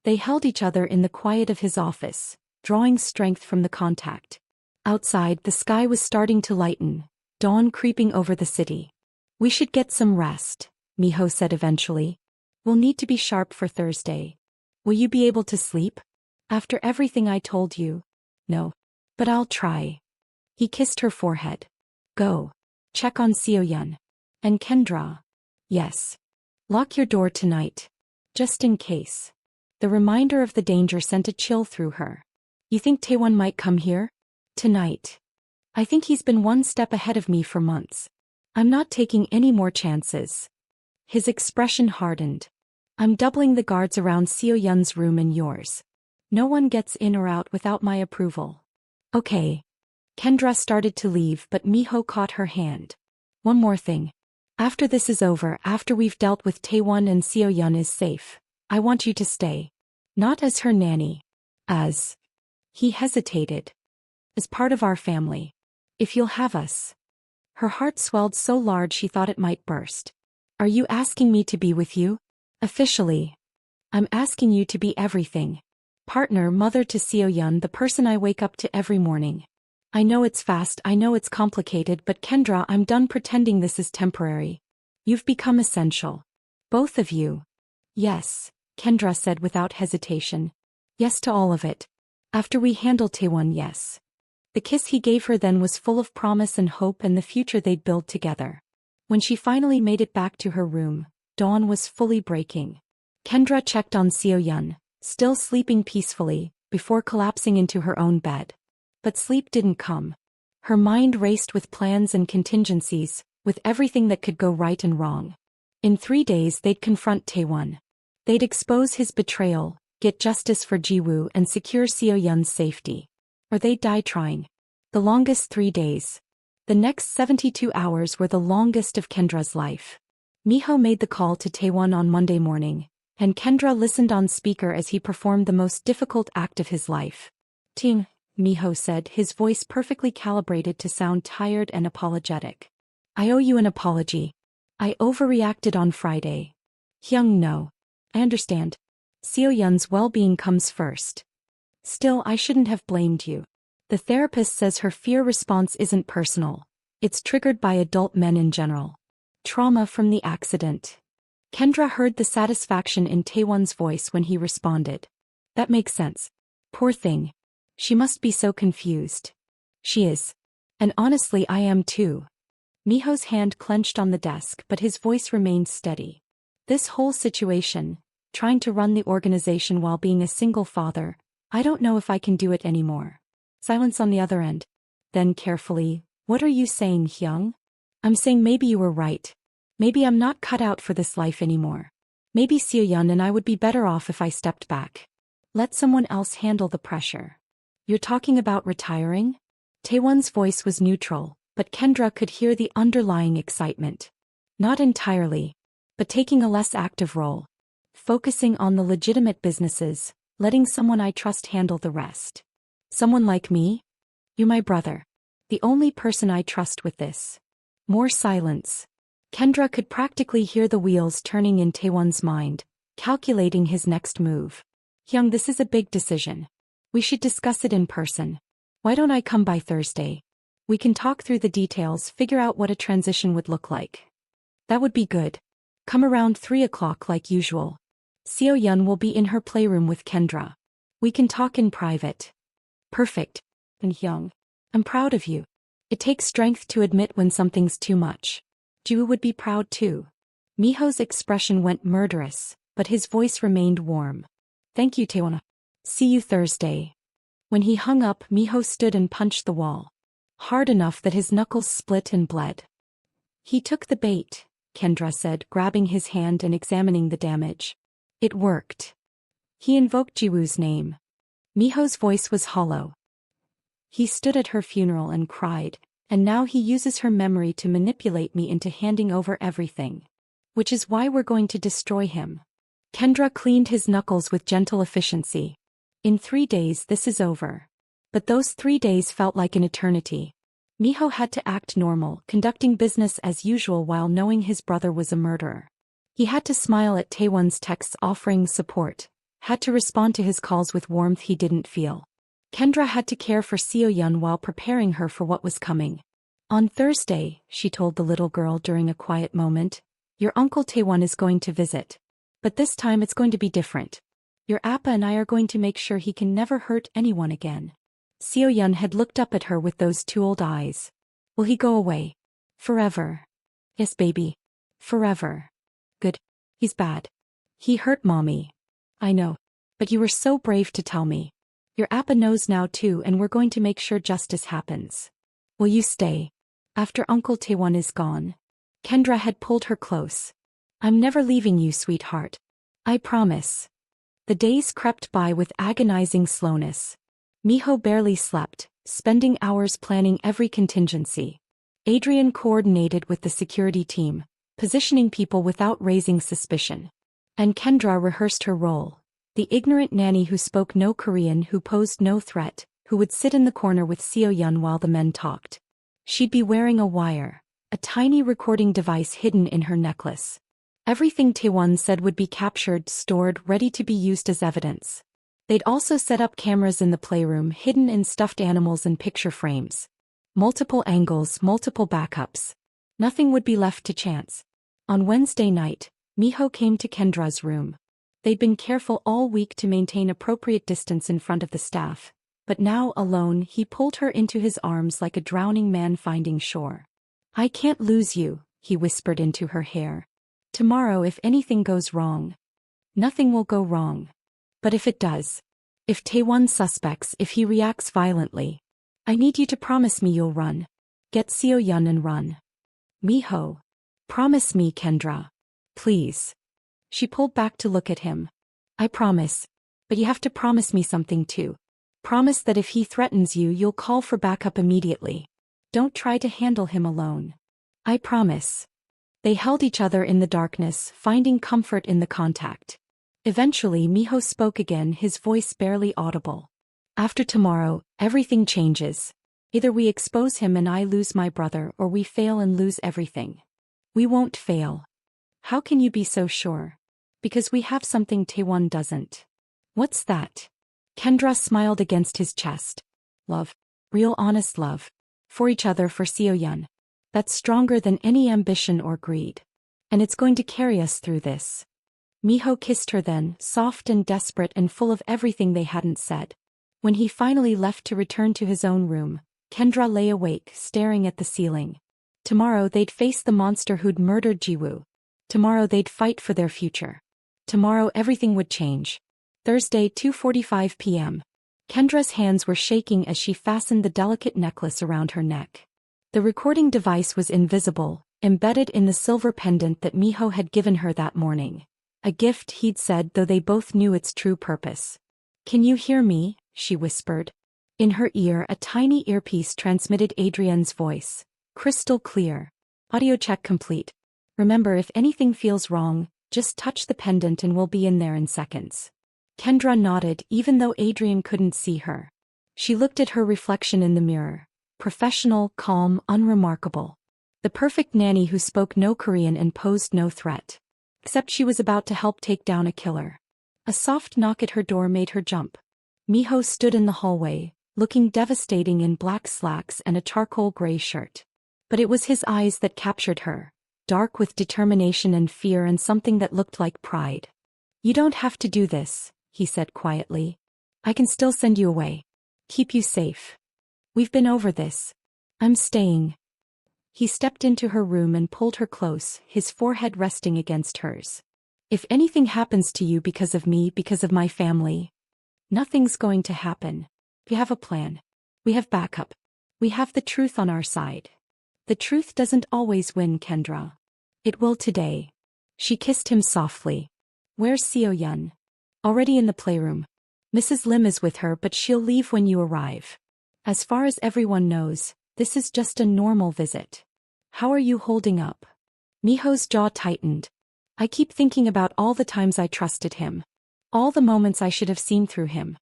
They held each other in the quiet of his office, drawing strength from the contact. Outside, the sky was starting to lighten, dawn creeping over the city. We should get some rest, Miho said eventually. We'll need to be sharp for Thursday. Will you be able to sleep? After everything I told you? No. But I'll try. He kissed her forehead. Go. Check on Seo-yeon. And Kendra. Yes. Lock your door tonight. Just in case. The reminder of the danger sent a chill through her. You think Tae-won might come here? Tonight. I think he's been one step ahead of me for months. I'm not taking any more chances. His expression hardened. I'm doubling the guards around Seo-yeon's room and yours. No one gets in or out without my approval. Okay. Kendra started to leave, but Miho caught her hand. One more thing. After this is over, after we've dealt with Tae-won and Seo-yeon is safe, I want you to stay. Not as her nanny. As. He hesitated. As part of our family. If you'll have us. Her heart swelled so large she thought it might burst. Are you asking me to be with you? Officially. I'm asking you to be everything. Partner, mother to Seo-yeon, the person I wake up to every morning. I know it's fast, I know it's complicated, but Kendra, I'm done pretending this is temporary. You've become essential. Both of you. Yes, Kendra said without hesitation. Yes to all of it. After we handle Tae-won, yes. The kiss he gave her then was full of promise and hope and the future they'd build together. When she finally made it back to her room, dawn was fully breaking. Kendra checked on Seo-yeon, still sleeping peacefully, before collapsing into her own bed. But sleep didn't come. Her mind raced with plans and contingencies, with everything that could go right and wrong. In 3 days they'd confront Tae-won. They'd expose his betrayal, get justice for Ji-woo and secure Seo-yeon's safety. Or they'd die trying. The longest 3 days. The next 72 hours were the longest of Kendra's life. Miho made the call to Tae-won on Monday morning, and Kendra listened on speaker as he performed the most difficult act of his life. Ting, Miho said, his voice perfectly calibrated to sound tired and apologetic. I owe you an apology. I overreacted on Friday. Hyung, no. I understand. Seo-yeon's well-being comes first. Still, I shouldn't have blamed you. The therapist says her fear response isn't personal. It's triggered by adult men in general. Trauma from the accident. Kendra heard the satisfaction in Tae-won's voice when he responded. That makes sense. Poor thing. She must be so confused. She is. And honestly, I am too. Miho's hand clenched on the desk, but his voice remained steady. This whole situation, trying to run the organization while being a single father, I don't know if I can do it anymore. Silence on the other end. Then carefully, what are you saying, Hyung? I'm saying maybe you were right. Maybe I'm not cut out for this life anymore. Maybe Seo-yeon and I would be better off if I stepped back. Let someone else handle the pressure. You're talking about retiring? Tae-won's voice was neutral, but Kendra could hear the underlying excitement. Not entirely, but taking a less active role. Focusing on the legitimate businesses, letting someone I trust handle the rest. Someone like me? You're my brother. The only person I trust with this. More silence. Kendra could practically hear the wheels turning in Tae-won's mind, calculating his next move. Hyung, this is a big decision. We should discuss it in person. Why don't I come by Thursday? We can talk through the details, figure out what a transition would look like. That would be good. Come around 3 o'clock like usual. Seo-yeon will be in her playroom with Kendra. We can talk in private. Perfect. And Hyung, I'm proud of you. It takes strength to admit when something's too much. Ju would be proud too. Miho's expression went murderous, but his voice remained warm. Thank you, Tae-won. See you Thursday. When he hung up, Miho stood and punched the wall. Hard enough that his knuckles split and bled. He took the bait, Kendra said, grabbing his hand and examining the damage. It worked. He invoked Jiwoo's name. Miho's voice was hollow. He stood at her funeral and cried, and now he uses her memory to manipulate me into handing over everything. Which is why we're going to destroy him. Kendra cleaned his knuckles with gentle efficiency. In 3 days this is over. But those 3 days felt like an eternity. Miho had to act normal, conducting business as usual while knowing his brother was a murderer. He had to smile at Tae-won's texts offering support, had to respond to his calls with warmth he didn't feel. Kendra had to care for Seo-yeon while preparing her for what was coming. On Thursday, she told the little girl during a quiet moment, your Uncle Tae-won is going to visit. But this time it's going to be different. Your Appa and I are going to make sure he can never hurt anyone again. Seo-yeon had looked up at her with those 2 old eyes. Will he go away? Forever. Yes, baby. Forever. Good. He's bad. He hurt Mommy. I know. But you were so brave to tell me. Your Appa knows now too, and we're going to make sure justice happens. Will you stay? After Uncle Tae-won is gone. Kendra had pulled her close. I'm never leaving you, sweetheart. I promise. The days crept by with agonizing slowness. Miho barely slept, spending hours planning every contingency. Adrian coordinated with the security team, positioning people without raising suspicion. And Kendra rehearsed her role. The ignorant nanny who spoke no Korean, who posed no threat, who would sit in the corner with Seo-yeon while the men talked. She'd be wearing a wire, a tiny recording device hidden in her necklace. Everything Tae-won said would be captured, stored, ready to be used as evidence. They'd also set up cameras in the playroom, hidden in stuffed animals and picture frames. Multiple angles, multiple backups. Nothing would be left to chance. On Wednesday night, Miho came to Kendra's room. They'd been careful all week to maintain appropriate distance in front of the staff, but now, alone, he pulled her into his arms like a drowning man finding shore. "I can't lose you," he whispered into her hair. "Tomorrow, if anything goes wrong." "Nothing will go wrong. But if it does, if Tae-won suspects, if he reacts violently, I need you to promise me you'll run. Get Seo-yeon and run." "Miho. Promise me, Kendra. Please." She pulled back to look at him. "I promise. But you have to promise me something too. Promise that if he threatens you, you'll call for backup immediately. Don't try to handle him alone." "I promise." They held each other in the darkness, finding comfort in the contact. Eventually Miho spoke again, his voice barely audible. "After tomorrow, everything changes. Either we expose him and I lose my brother, or we fail and lose everything." "We won't fail." "How can you be so sure?" "Because we have something Tae-won doesn't." "What's that?" Kendra smiled against his chest. "Love. Real honest love. For each other, for Seo-yeon. That's stronger than any ambition or greed. And it's going to carry us through this." Miho kissed her then, soft and desperate and full of everything they hadn't said. When he finally left to return to his own room, Kendra lay awake, staring at the ceiling. Tomorrow they'd face the monster who'd murdered Jiwoo. Tomorrow they'd fight for their future. Tomorrow everything would change. Thursday, 2:45 p.m. Kendra's hands were shaking as she fastened the delicate necklace around her neck. The recording device was invisible, embedded in the silver pendant that Miho had given her that morning. A gift, he'd said, though they both knew its true purpose. "Can you hear me?" she whispered. In her ear, a tiny earpiece transmitted Adrienne's voice. Crystal clear. "Audio check complete. Remember, if anything feels wrong, just touch the pendant and we'll be in there in seconds." Kendra nodded, even though Adrienne couldn't see her. She looked at her reflection in the mirror. Professional, calm, unremarkable. The perfect nanny who spoke no Korean and posed no threat. Except she was about to help take down a killer. A soft knock at her door made her jump. Miho stood in the hallway, looking devastating in black slacks and a charcoal gray shirt. But it was his eyes that captured her, dark with determination and fear and something that looked like pride. "You don't have to do this," he said quietly. "I can still send you away. Keep you safe. We've been over this. I'm staying." He stepped into her room and pulled her close, his forehead resting against hers. "If anything happens to you because of me, because of my family, nothing's going to happen. We have a plan. We have backup. We have the truth on our side. The truth doesn't always win, Kendra. It will today." She kissed him softly. "Where's Seo-yeon?" "Already in the playroom. Mrs. Lim is with her, but she'll leave when you arrive. As far as everyone knows, this is just a normal visit. How are you holding up?" Miho's jaw tightened. "I keep thinking about all the times I trusted him. All the moments I should have seen through him.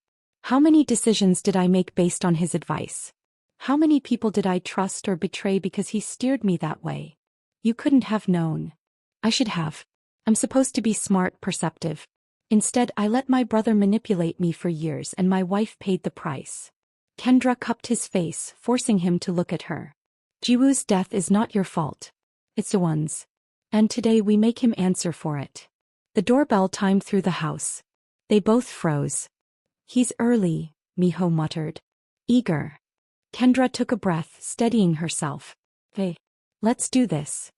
How many decisions did I make based on his advice? How many people did I trust or betray because he steered me that way? You couldn't have known. I should have. I'm supposed to be smart, perceptive. Instead, I let my brother manipulate me for years and my wife paid the price." Kendra cupped his face, forcing him to look at her. "Jiwoo's death is not your fault. It's Tae-won's. And today we make him answer for it." The doorbell timed through the house. They both froze. "He's early," Miho muttered. "Eager." Kendra took a breath, steadying herself. "Hey, let's do this."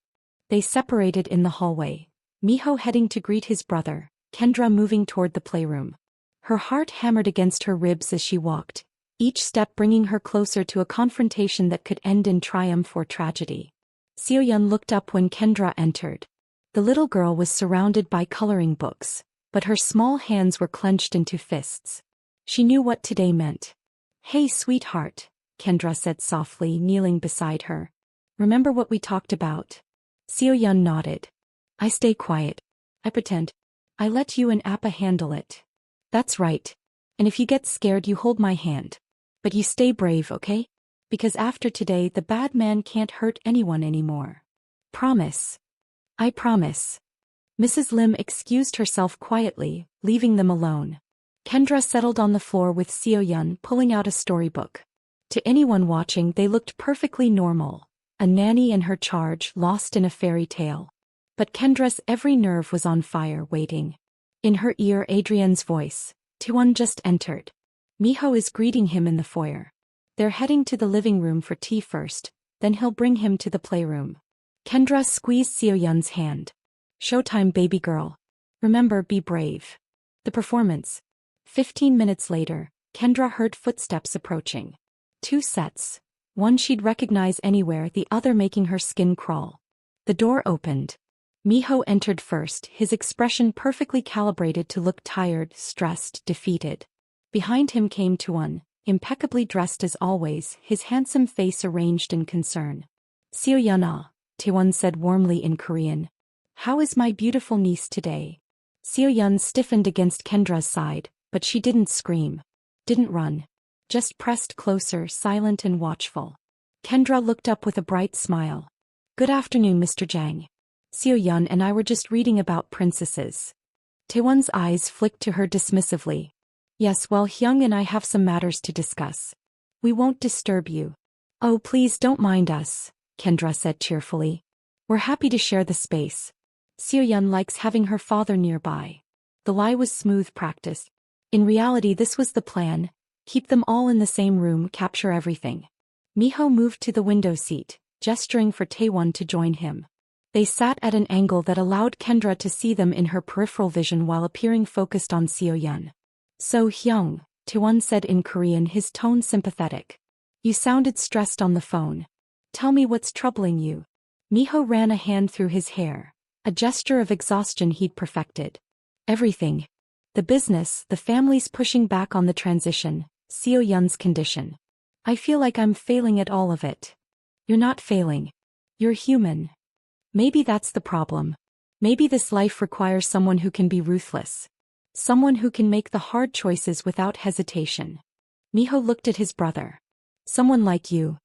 They separated in the hallway. Miho heading to greet his brother, Kendra moving toward the playroom. Her heart hammered against her ribs as she walked, each step bringing her closer to a confrontation that could end in triumph or tragedy. Seo-yeon looked up when Kendra entered. The little girl was surrounded by coloring books, but her small hands were clenched into fists. She knew what today meant. "Hey, sweetheart," Kendra said softly, kneeling beside her. "Remember what we talked about?" Seo-yeon nodded. I stay quiet. I pretend. I let you and Appa handle it. That's right. And if you get scared, you hold my hand. But you stay brave, okay? Because after today, the bad man can't hurt anyone anymore. Promise. I promise. Mrs. Lim excused herself quietly, leaving them alone. Kendra settled on the floor with Seo-yeon pulling out a storybook. To anyone watching, they looked perfectly normal. A nanny and her charge lost in a fairy tale. But Kendra's every nerve was on fire, waiting. In her ear, Adrienne's voice. Tae-won just entered. Miho is greeting him in the foyer. They're heading to the living room for tea first, then he'll bring him to the playroom. Kendra squeezed Seo-yeon's hand. Showtime, baby girl. Remember, be brave. The performance. 15 minutes later, Kendra heard footsteps approaching. 2 sets. One she'd recognize anywhere, the other making her skin crawl. The door opened. Miho entered first, his expression perfectly calibrated to look tired, stressed, defeated. Behind him came Tae-won, impeccably dressed as always, his handsome face arranged in concern. Seo-yeon, Tae-won said warmly in Korean. How is my beautiful niece today? Seo-yeon stiffened against Kendra's side, but she didn't scream. Didn't run. Just pressed closer, silent and watchful. Kendra looked up with a bright smile. Good afternoon, Mr. Jang. Seo-yeon and I were just reading about princesses. Tae-won's eyes flicked to her dismissively. Yes, well, Hyung and I have some matters to discuss. We won't disturb you. Oh, please don't mind us, Kendra said cheerfully. We're happy to share the space. Seo-yeon likes having her father nearby. The lie was smooth practice. In reality, this was the plan. Keep them all in the same room, capture everything. Miho moved to the window seat, gesturing for Tae-won to join him. They sat at an angle that allowed Kendra to see them in her peripheral vision while appearing focused on Seo-yeon. So Hyung, Tae-won said in Korean, his tone sympathetic. You sounded stressed on the phone. Tell me what's troubling you. Miho ran a hand through his hair, a gesture of exhaustion he'd perfected. Everything. The business, the family's pushing back on the transition, Seo-yeon's condition. I feel like I'm failing at all of it. You're not failing. You're human. Maybe that's the problem. Maybe this life requires someone who can be ruthless. Someone who can make the hard choices without hesitation. Miho looked at his brother. Someone like you.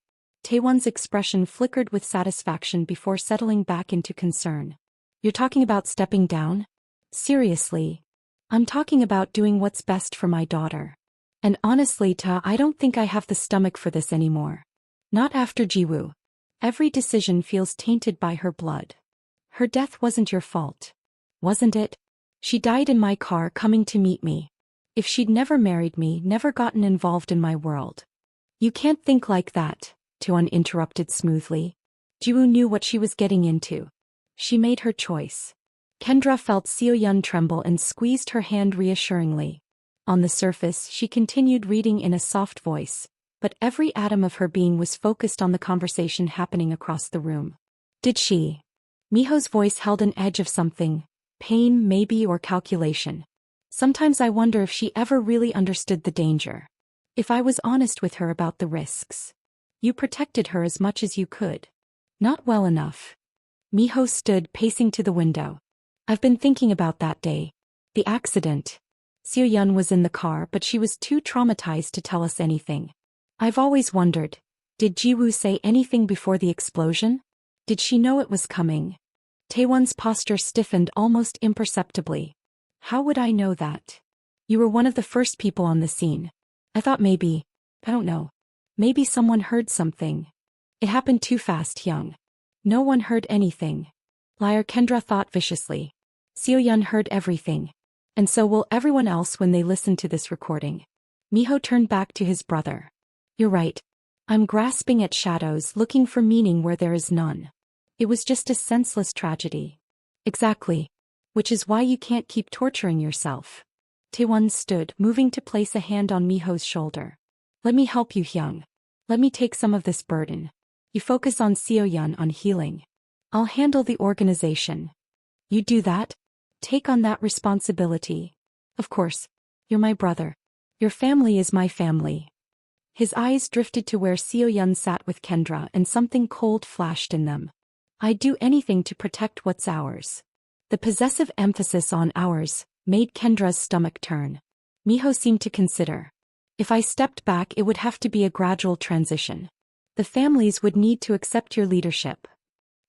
Tae-won's expression flickered with satisfaction before settling back into concern. You're talking about stepping down? Seriously. I'm talking about doing what's best for my daughter. And honestly, I don't think I have the stomach for this anymore. Not after Jiwoo. Every decision feels tainted by her blood. Her death wasn't your fault. Wasn't it? She died in my car coming to meet me. If she'd never married me, never gotten involved in my world. You can't think like that, Tae-won interrupted smoothly. Jiwoo knew what she was getting into. She made her choice. Kendra felt Seo-yeon tremble and squeezed her hand reassuringly. On the surface, she continued reading in a soft voice, but every atom of her being was focused on the conversation happening across the room. Did she? Miho's voice held an edge of something. Pain, maybe, or calculation. Sometimes I wonder if she ever really understood the danger. If I was honest with her about the risks. You protected her as much as you could. Not well enough. Miho stood, pacing to the window. I've been thinking about that day. The accident. Seo-yeon was in the car, but she was too traumatized to tell us anything. I've always wondered, did Jiwoo say anything before the explosion? Did she know it was coming? Tae-won's posture stiffened almost imperceptibly. How would I know that? You were one of the first people on the scene. I thought maybe, I don't know. Maybe someone heard something. It happened too fast, Hyung. No one heard anything. Liar, Kendra thought viciously. Seo-yeon heard everything. And so will everyone else when they listen to this recording. Miho turned back to his brother. You're right. I'm grasping at shadows, looking for meaning where there is none. It was just a senseless tragedy. Exactly. Which is why you can't keep torturing yourself. Tae-won stood, moving to place a hand on Miho's shoulder. Let me help you, Hyung. Let me take some of this burden. You focus on Seo-yeon, on healing. I'll handle the organization. You do that? Take on that responsibility. Of course. You're my brother. Your family is my family. His eyes drifted to where Seo-yeon sat with Kendra and something cold flashed in them. I'd do anything to protect what's ours. The possessive emphasis on ours made Kendra's stomach turn. Miho seemed to consider. If I stepped back, it would have to be a gradual transition. The families would need to accept your leadership.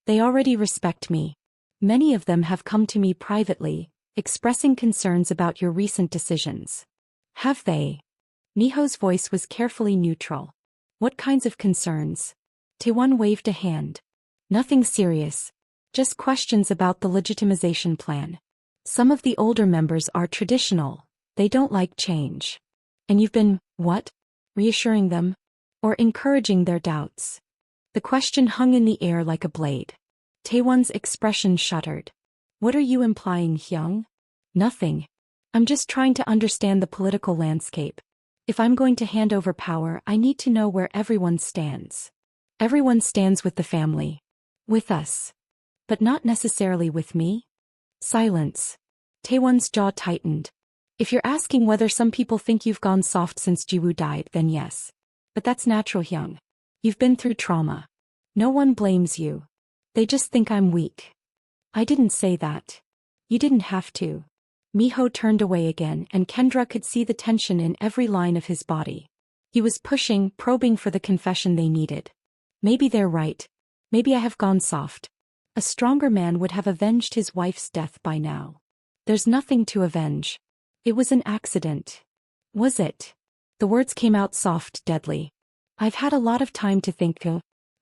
They already respect me. Many of them have come to me privately, expressing concerns about your recent decisions. Have they? Miho's voice was carefully neutral. What kinds of concerns? Tae-won waved a hand. Nothing serious. Just questions about the legitimization plan. Some of the older members are traditional. They don't like change. And you've been, what? Reassuring them? Or encouraging their doubts? The question hung in the air like a blade. Tae-won's expression shuddered. What are you implying, Hyung? Nothing. I'm just trying to understand the political landscape. If I'm going to hand over power, I need to know where everyone stands. Everyone stands with the family. With us. But not necessarily with me? Silence. Tae-won's jaw tightened. If you're asking whether some people think you've gone soft since Jiwoo died, then yes. But that's natural, Hyung. You've been through trauma. No one blames you. They just think I'm weak. I didn't say that. You didn't have to. Miho turned away again, and Kendra could see the tension in every line of his body. He was pushing, probing for the confession they needed. Maybe they're right. Maybe I have gone soft. A stronger man would have avenged his wife's death by now. There's nothing to avenge. It was an accident. Was it? The words came out soft, deadly. I've had a lot of time to think.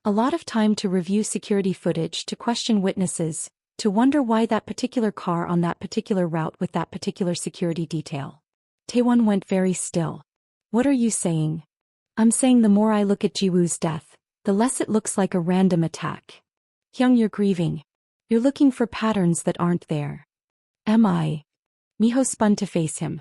A lot of time to review security footage, to question witnesses, to wonder why that particular car on that particular route with that particular security detail. Tae-won went very still. What are you saying? I'm saying the more I look at Jiwoo's death, the less it looks like a random attack. Hyung, you're grieving. You're looking for patterns that aren't there. Am I? Miho spun to face him.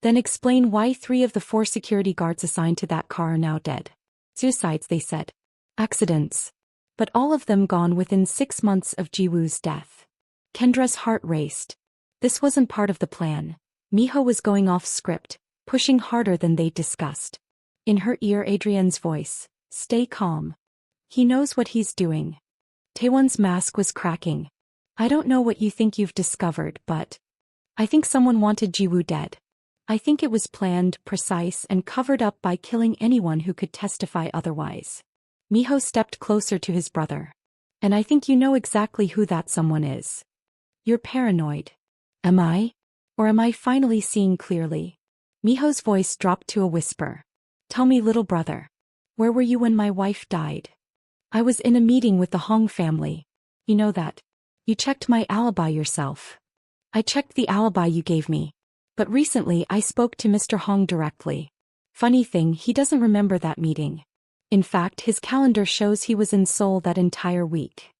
Then explain why 3 of the 4 security guards assigned to that car are now dead. Suicides, they said. Accidents. But all of them gone within 6 months of Jiwoo's death. Kendra's heart raced. This wasn't part of the plan. Miho was going off script, pushing harder than they'd discussed. In her ear, Adrienne's voice. Stay calm. He knows what he's doing. Tae-won's mask was cracking. I don't know what you think you've discovered, but I think someone wanted Jiwoo dead. I think it was planned, precise, and covered up by killing anyone who could testify otherwise. Miho stepped closer to his brother. And I think you know exactly who that someone is. You're paranoid. Am I? Or am I finally seeing clearly? Miho's voice dropped to a whisper. Tell me, little brother. Where were you when my wife died? I was in a meeting with the Hong family. You know that. You checked my alibi yourself. I checked the alibi you gave me. But recently I spoke to Mr. Hong directly. Funny thing, he doesn't remember that meeting. In fact, his calendar shows he was in Seoul that entire week.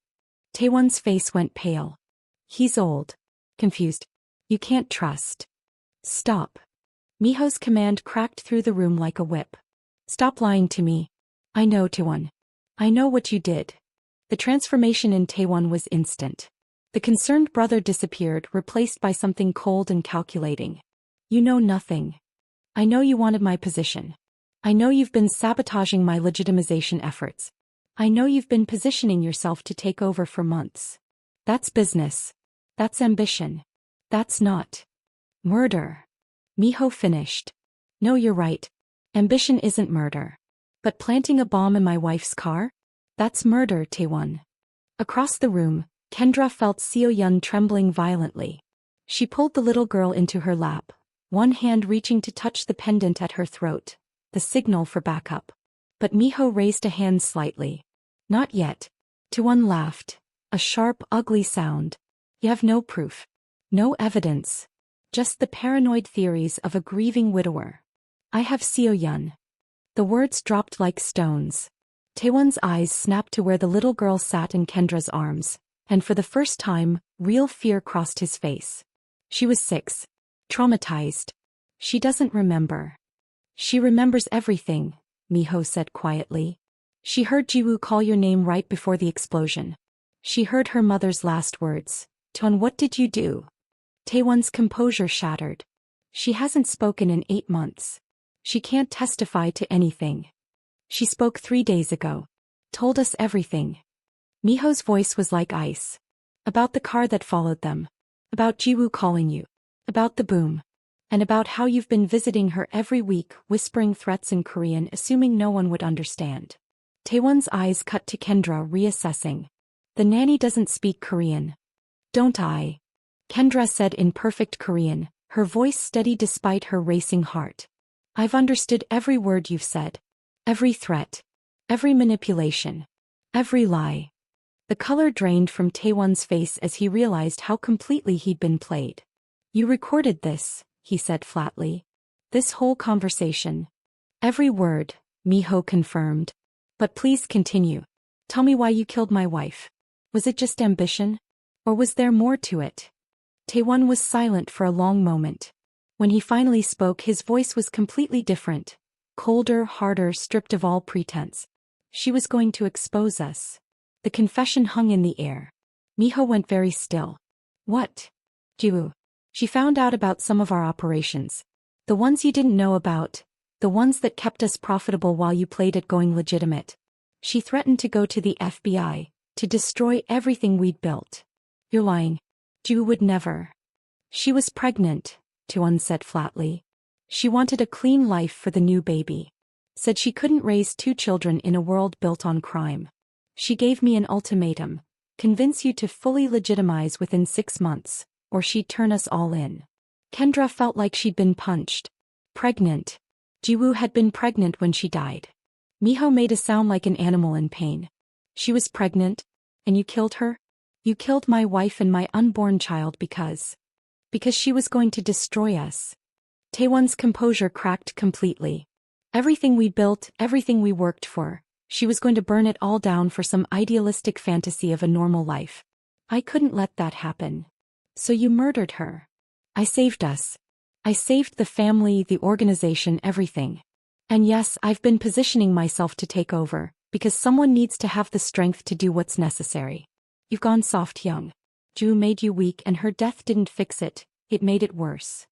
Tae-won's face went pale. He's old. Confused. You can't trust. Stop. Miho's command cracked through the room like a whip. Stop lying to me. I know, Tae-won. I know what you did. The transformation in Tae-won was instant. The concerned brother disappeared, replaced by something cold and calculating. You know nothing. I know you wanted my position. I know you've been sabotaging my legitimization efforts. I know you've been positioning yourself to take over for months. That's business. That's ambition. That's not murder. Miho finished. No, you're right. Ambition isn't murder. But planting a bomb in my wife's car? That's murder, Tae-won. Across the room, Kendra felt Seo-yeon trembling violently. She pulled the little girl into her lap, one hand reaching to touch the pendant at her throat, the signal for backup. But Miho raised a hand slightly. Not yet. Tae-won laughed. A sharp, ugly sound. You have no proof. No evidence. Just the paranoid theories of a grieving widower. I have Seo-yeon. The words dropped like stones. Tae-won's eyes snapped to where the little girl sat in Kendra's arms, and for the first time, real fear crossed his face. She was 6. Traumatized. She doesn't remember. She remembers everything, Miho said quietly. She heard Jiwoo call your name right before the explosion. She heard her mother's last words. Tae-won, what did you do? Tae-won's composure shattered. She hasn't spoken in 8 months. She can't testify to anything. She spoke 3 days ago. Told us everything. Miho's voice was like ice. About the car that followed them. About Jiwoo calling you. About the boom. And about how you've been visiting her every week, whispering threats in Korean, assuming no one would understand. Taewon's eyes cut to Kendra, reassessing. The nanny doesn't speak Korean. Don't I? Kendra said in perfect Korean, her voice steady despite her racing heart. I've understood every word you've said. Every threat. Every manipulation. Every lie. The color drained from Taewon's face as he realized how completely he'd been played. You recorded this, he said flatly. This whole conversation. Every word, Miho confirmed. But please continue. Tell me why you killed my wife. Was it just ambition? Or was there more to it? Taewon was silent for a long moment. When he finally spoke, his voice was completely different. Colder, harder, stripped of all pretense. She was going to expose us. The confession hung in the air. Miho went very still. What? Jiwoo. She found out about some of our operations. The ones you didn't know about. The ones that kept us profitable while you played at going legitimate. She threatened to go to the FBI, to destroy everything we'd built. You're lying. Jiwoo would never. She was pregnant, Taewon said flatly. She wanted a clean life for the new baby. Said she couldn't raise 2 children in a world built on crime. She gave me an ultimatum. Convince you to fully legitimize within 6 months, or she'd turn us all in. Kendra felt like she'd been punched. Pregnant. Jiwoo had been pregnant when she died. Miho made a sound like an animal in pain. She was pregnant, and you killed her? You killed my wife and my unborn child because she was going to destroy us. Taewon's composure cracked completely. Everything we built, everything we worked for, she was going to burn it all down for some idealistic fantasy of a normal life. I couldn't let that happen. So you murdered her. I saved us. I saved the family, the organization, everything. And yes, I've been positioning myself to take over, because someone needs to have the strength to do what's necessary. You've gone soft, young. Ju made you weak and her death didn't fix it, it made it worse.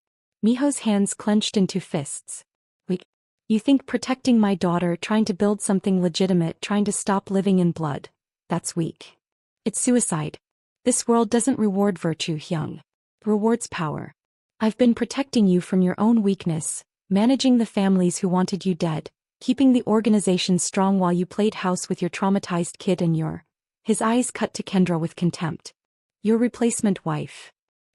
Miho's hands clenched into fists. Weak. You think protecting my daughter, trying to build something legitimate, trying to stop living in blood, that's weak. It's suicide. This world doesn't reward virtue, Hyung. It rewards power. I've been protecting you from your own weakness, managing the families who wanted you dead, keeping the organization strong while you played house with your traumatized kid and his eyes cut to Kendra with contempt. Your replacement wife.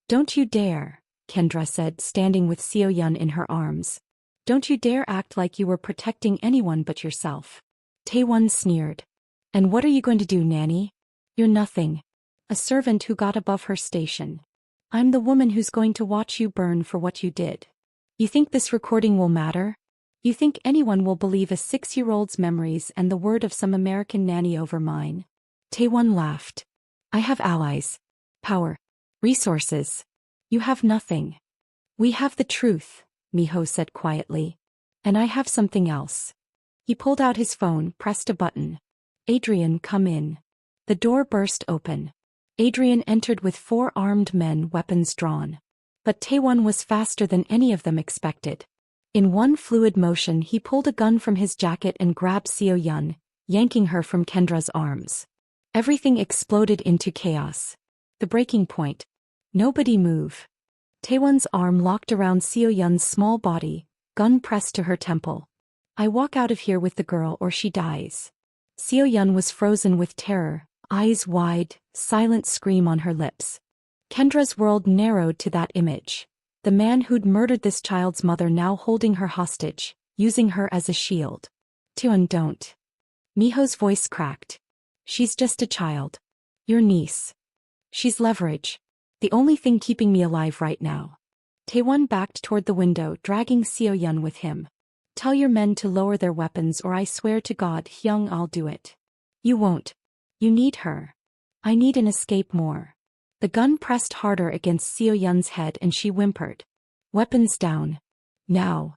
Don't you dare, Kendra said, standing with Seo-yeon in her arms. Don't you dare act like you were protecting anyone but yourself. Taewon sneered. And what are you going to do, Nanny? You're nothing. A servant who got above her station. I'm the woman who's going to watch you burn for what you did. You think this recording will matter? You think anyone will believe a 6-year-old's memories and the word of some American nanny over mine? Taewon laughed. I have allies. Power. Resources. You have nothing. We have the truth, Miho said quietly. And I have something else. He pulled out his phone, pressed a button. Adrian, come in. The door burst open. Adrian entered with 4 armed men, weapons drawn. But Taewon was faster than any of them expected. In one fluid motion he pulled a gun from his jacket and grabbed Seo-yeon, yanking her from Kendra's arms. Everything exploded into chaos. The breaking point. Nobody move. Taewon's arm locked around Seo-yeon's small body, gun pressed to her temple. I walk out of here with the girl or she dies. Seo-yeon was frozen with terror, eyes wide, silent scream on her lips. Kendra's world narrowed to that image. The man who'd murdered this child's mother now holding her hostage, using her as a shield. Taewon, don't. Miho's voice cracked. She's just a child. Your niece. She's leverage. The only thing keeping me alive right now. Taewon backed toward the window, dragging Seo-yeon with him. Tell your men to lower their weapons or I swear to God, Hyung, I'll do it. You won't. You need her. I need an escape more. The gun pressed harder against Seo-yeon's head and she whimpered. Weapons down. Now.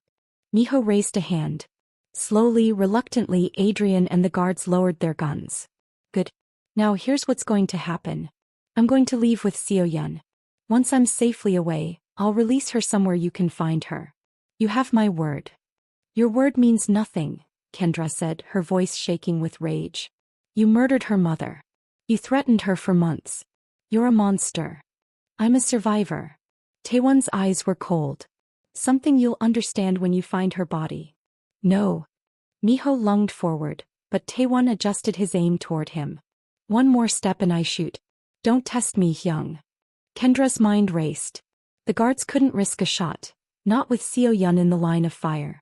Miho raised a hand. Slowly, reluctantly, Adrian and the guards lowered their guns. Good. Now here's what's going to happen. I'm going to leave with Seo-yeon. Once I'm safely away, I'll release her somewhere you can find her. You have my word. Your word means nothing, Kendra said, her voice shaking with rage. You murdered her mother. You threatened her for months. You're a monster. I'm a survivor. Taewon's eyes were cold. Something you'll understand when you find her body. No. Miho lunged forward, but Taewon adjusted his aim toward him. One more step and I shoot. Don't test me, Hyung. Kendra's mind raced. The guards couldn't risk a shot, not with Seo-yeon in the line of fire.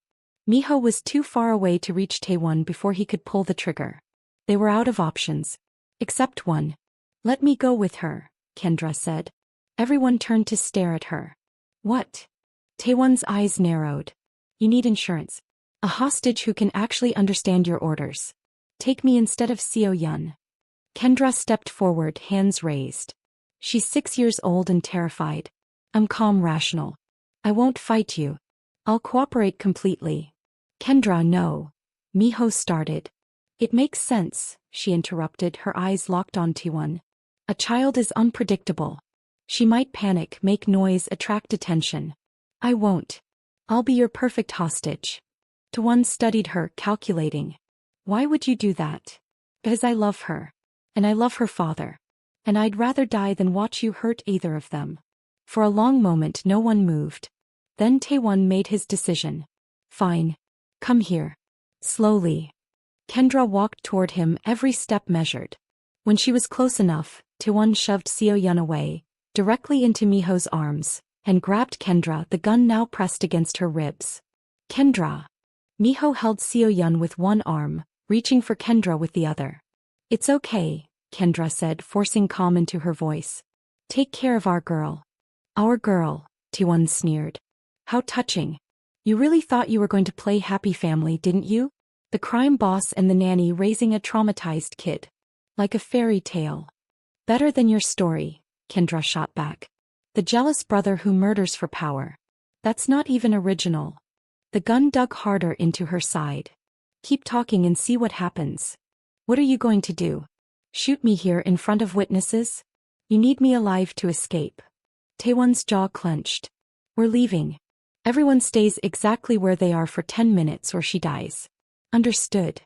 Miho was too far away to reach Taewon before he could pull the trigger. They were out of options. Except one. Let me go with her, Kendra said. Everyone turned to stare at her. What? Taewon's eyes narrowed. You need insurance. A hostage who can actually understand your orders. Take me instead of Seo-yeon. Kendra stepped forward, hands raised. She's 6 years old and terrified. I'm calm, rational. I won't fight you. I'll cooperate completely. Kendra, no. Miho started. It makes sense, she interrupted, her eyes locked on Taewon. A child is unpredictable. She might panic, make noise, attract attention. I won't. I'll be your perfect hostage. Taewon studied her, calculating. Why would you do that? Because I love her. And I love her father. And I'd rather die than watch you hurt either of them. For a long moment no one moved. Then Taewon made his decision. Fine. Come here. Slowly. Kendra walked toward him, every step measured. When she was close enough, Taewon shoved Seo-yeon away, directly into Miho's arms, and grabbed Kendra, the gun now pressed against her ribs. Kendra. Miho held Seo-yeon with one arm, reaching for Kendra with the other. It's okay, Kendra said, forcing calm into her voice. Take care of our girl. Our girl, Taewon sneered. How touching. You really thought you were going to play happy family, didn't you? The crime boss and the nanny raising a traumatized kid. Like a fairy tale. Better than your story, Kendra shot back. The jealous brother who murders for power. That's not even original. The gun dug harder into her side. Keep talking and see what happens. What are you going to do? Shoot me here in front of witnesses? You need me alive to escape. Taewon's jaw clenched. We're leaving. Everyone stays exactly where they are for 10 minutes or she dies. Understood.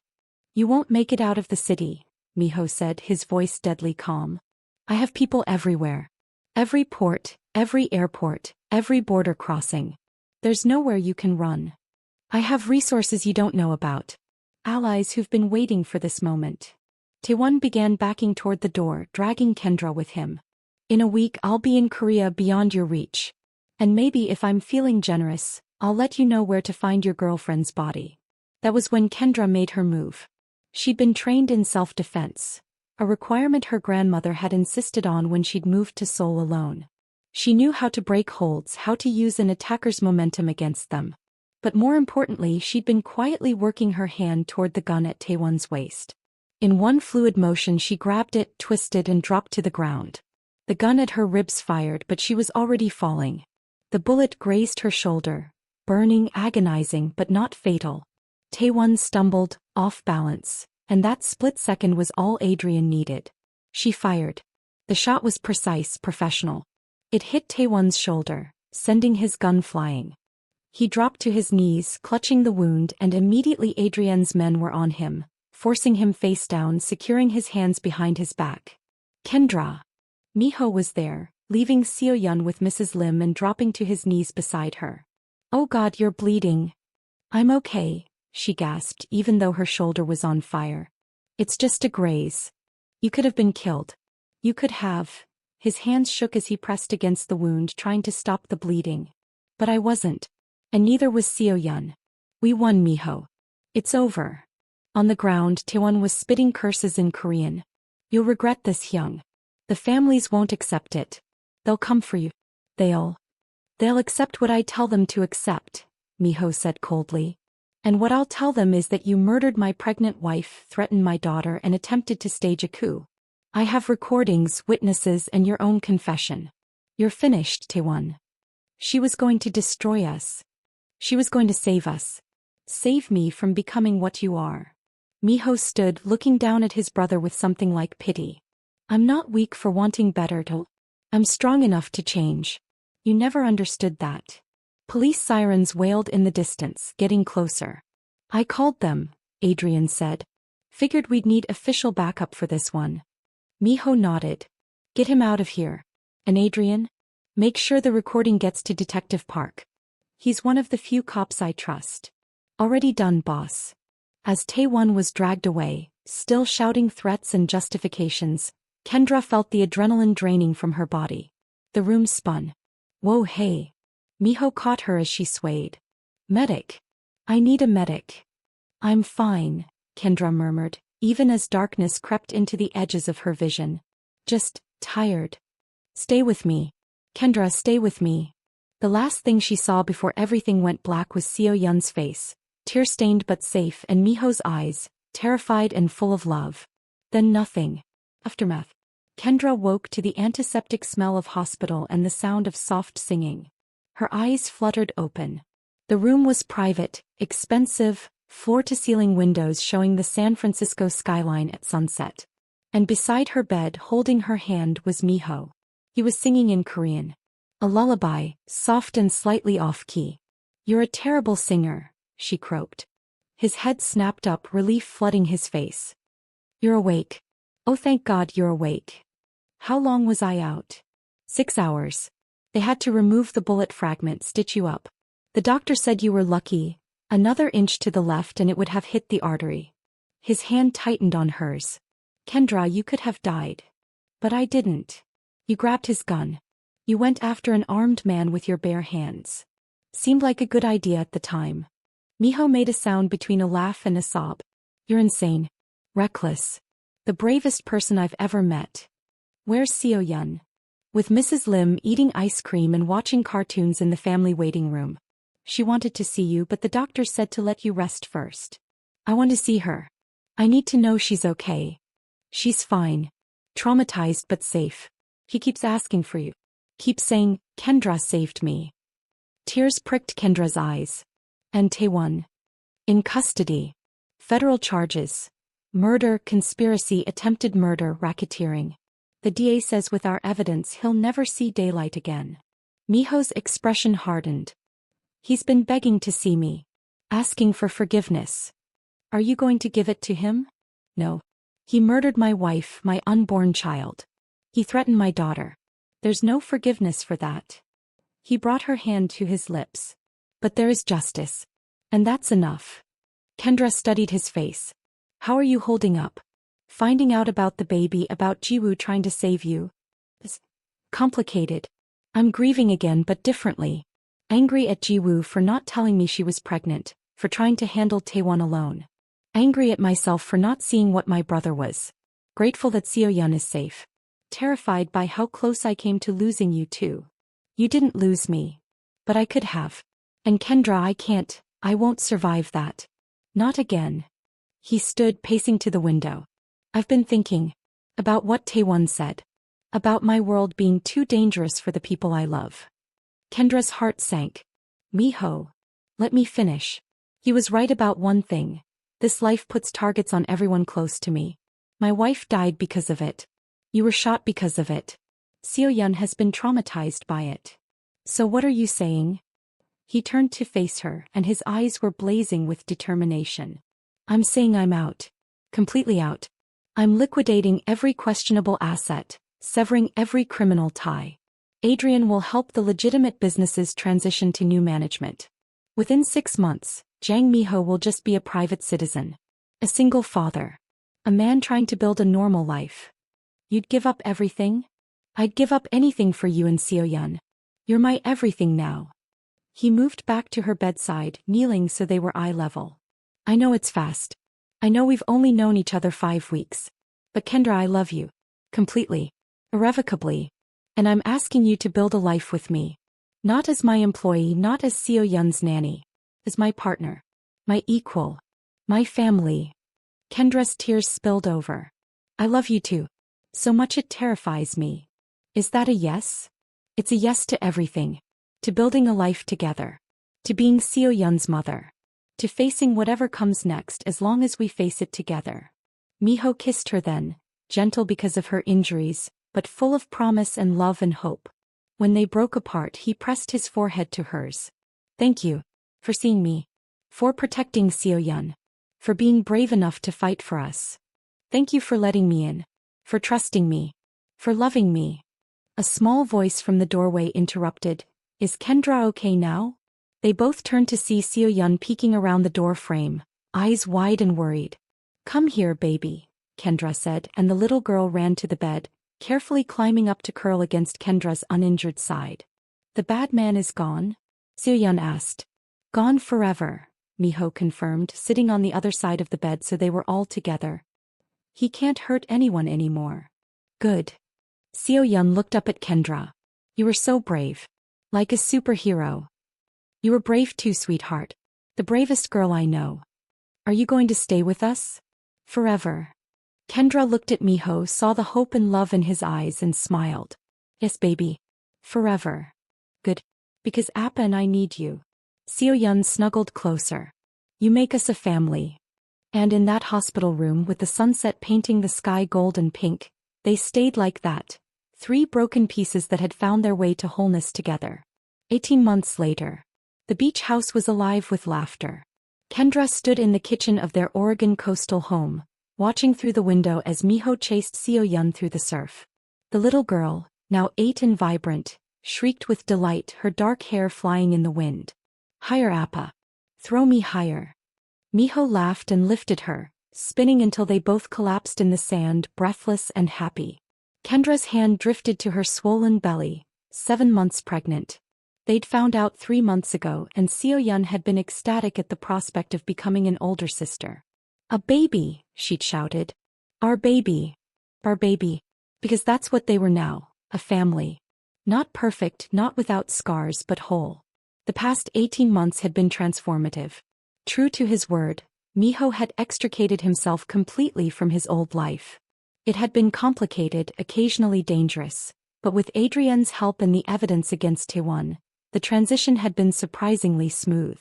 You won't make it out of the city, Miho said, his voice deadly calm. I have people everywhere. Every port, every airport, every border crossing. There's nowhere you can run. I have resources you don't know about. Allies who've been waiting for this moment. Taewon began backing toward the door, dragging Kendra with him. In a week I'll be in Korea beyond your reach. And maybe if I'm feeling generous, I'll let you know where to find your girlfriend's body. That was when Kendra made her move. She'd been trained in self-defense, a requirement her grandmother had insisted on when she'd moved to Seoul alone. She knew how to break holds, how to use an attacker's momentum against them. But more importantly, she'd been quietly working her hand toward the gun at Taewon's waist. In one fluid motion she grabbed it, twisted and dropped to the ground. The gun at her ribs fired, but she was already falling. The bullet grazed her shoulder, burning, agonizing, but not fatal. Taewon stumbled, off balance, and that split second was all Adrian needed. She fired. The shot was precise, professional. It hit Taewon's shoulder, sending his gun flying. He dropped to his knees, clutching the wound, and immediately Adrian's men were on him, forcing him face down, securing his hands behind his back. Kendra. Miho was there, leaving Seo-yeon with Mrs. Lim and dropping to his knees beside her. Oh God, you're bleeding. I'm okay, she gasped, even though her shoulder was on fire. It's just a graze. You could have been killed. You could have. His hands shook as he pressed against the wound, trying to stop the bleeding. But I wasn't. And neither was Seo-yeon. We won, Miho. It's over. On the ground, Taewon was spitting curses in Korean. You'll regret this, Hyung. The families won't accept it. They'll come for you. They'll accept what I tell them to accept, Miho said coldly. And what I'll tell them is that you murdered my pregnant wife, threatened my daughter, and attempted to stage a coup. I have recordings, witnesses, and your own confession. You're finished, Taewon. She was going to destroy us. She was going to save us. Save me from becoming what you are. Miho stood, looking down at his brother with something like pity. I'm not weak for wanting better. I'm strong enough to change. You never understood that. Police sirens wailed in the distance, getting closer. I called them, Adrian said. Figured we'd need official backup for this one. Miho nodded. Get him out of here. And Adrian? Make sure the recording gets to Detective Park. He's one of the few cops I trust. Already done, boss. As Tae-won was dragged away, still shouting threats and justifications, Kendra felt the adrenaline draining from her body. The room spun. Whoa, hey. Miho caught her as she swayed. Medic. I need a medic. I'm fine, Kendra murmured, even as darkness crept into the edges of her vision. Just tired. Stay with me. Kendra, stay with me. The last thing she saw before everything went black was Seo-yeon's face, tear-stained but safe, and Miho's eyes, terrified and full of love. Then nothing. Aftermath. Kendra woke to the antiseptic smell of hospital and the sound of soft singing. Her eyes fluttered open. The room was private, expensive, floor-to-ceiling windows showing the San Francisco skyline at sunset. And beside her bed, holding her hand, was Miho. He was singing in Korean. A lullaby, soft and slightly off-key. You're a terrible singer, she croaked. His head snapped up, relief flooding his face. You're awake. Oh, thank God you're awake. How long was I out? 6 hours. They had to remove the bullet fragment, stitch you up. The doctor said you were lucky. Another inch to the left and it would have hit the artery. His hand tightened on hers. Kendra, you could have died. But I didn't. You grabbed his gun. You went after an armed man with your bare hands. Seemed like a good idea at the time. Miho made a sound between a laugh and a sob. You're insane. Reckless. The bravest person I've ever met. Where's Seo-yeon? With Mrs. Lim eating ice cream and watching cartoons in the family waiting room. She wanted to see you, but the doctor said to let you rest first. I want to see her. I need to know she's okay. She's fine. Traumatized but safe. He keeps asking for you. Keeps saying, Kendra saved me. Tears pricked Kendra's eyes. And Tae-won. In custody. Federal charges. Murder, conspiracy, attempted murder, racketeering. The DA says with our evidence he'll never see daylight again. Miho's expression hardened. He's been begging to see me. Asking for forgiveness. Are you going to give it to him? No. He murdered my wife, my unborn child. He threatened my daughter. There's no forgiveness for that. He brought her hand to his lips. But there is justice. And that's enough. Kendra studied his face. How are you holding up? Finding out about the baby, about Jiwoo trying to save you. It's complicated. I'm grieving again, but differently. Angry at Jiwoo for not telling me she was pregnant, for trying to handle Tae-won alone. Angry at myself for not seeing what my brother was. Grateful that Seo-yeon is safe. Terrified by how close I came to losing you too. You didn't lose me. But I could have. And Kendra, I can't, I won't survive that. Not again. He stood pacing to the window. I've been thinking. About what Tae-won said. About my world being too dangerous for the people I love. Kendra's heart sank. Miho. Let me finish. He was right about one thing. This life puts targets on everyone close to me. My wife died because of it. You were shot because of it. Seo-yeon has been traumatized by it. So what are you saying? He turned to face her, and his eyes were blazing with determination. I'm saying I'm out. Completely out. I'm liquidating every questionable asset, severing every criminal tie. Adrian will help the legitimate businesses transition to new management. Within 6 months, Jang Miho will just be a private citizen. A single father. A man trying to build a normal life. You'd give up everything? I'd give up anything for you and Seo-yeon. You're my everything now. He moved back to her bedside, kneeling so they were eye level. I know it's fast. I know we've only known each other 5 weeks. But Kendra, I love you. Completely. Irrevocably. And I'm asking you to build a life with me. Not as my employee, not as Seo-yeon's nanny. As my partner. My equal. My family. Kendra's tears spilled over. I love you too. So much it terrifies me. Is that a yes? It's a yes to everything. To building a life together. To being Seo-yeon's mother. To facing whatever comes next as long as we face it together. Miho kissed her then, gentle because of her injuries, but full of promise and love and hope. When they broke apart, he pressed his forehead to hers. Thank you. For seeing me. For protecting Seo-yeon. For being brave enough to fight for us. Thank you for letting me in. For trusting me. For loving me. A small voice from the doorway interrupted. Is Kendra okay now? They both turned to see Seo-yeon peeking around the door frame, eyes wide and worried. Come here, baby, Kendra said, and the little girl ran to the bed, carefully climbing up to curl against Kendra's uninjured side. The bad man is gone? Seo-yeon asked. Gone forever, Miho confirmed, sitting on the other side of the bed so they were all together. He can't hurt anyone anymore. Good. Seo-yeon looked up at Kendra. You were so brave. Like a superhero. You were brave too, sweetheart. The bravest girl I know. Are you going to stay with us? Forever. Kendra looked at Miho, saw the hope and love in his eyes and smiled. Yes, baby. Forever. Good. Because Appa and I need you. Seo-yeon snuggled closer. You make us a family. And in that hospital room with the sunset painting the sky gold and pink, they stayed like that. 3 broken pieces that had found their way to wholeness together. 18 months later. The beach house was alive with laughter. Kendra stood in the kitchen of their Oregon coastal home, watching through the window as Miho chased Seo-yeon through the surf. The little girl, now 8 and vibrant, shrieked with delight, her dark hair flying in the wind. Higher, Appa. Throw me higher. Miho laughed and lifted her, spinning until they both collapsed in the sand, breathless and happy. Kendra's hand drifted to her swollen belly, 7 months pregnant. They'd found out 3 months ago, and Seo-yeon had been ecstatic at the prospect of becoming an older sister. A baby, she'd shouted. Our baby. Our baby. Because that's what they were now, a family. Not perfect, not without scars, but whole. The past 18 months had been transformative. True to his word, Miho had extricated himself completely from his old life. It had been complicated, occasionally dangerous, but with Adrienne's help and the evidence against Tae-won, the transition had been surprisingly smooth.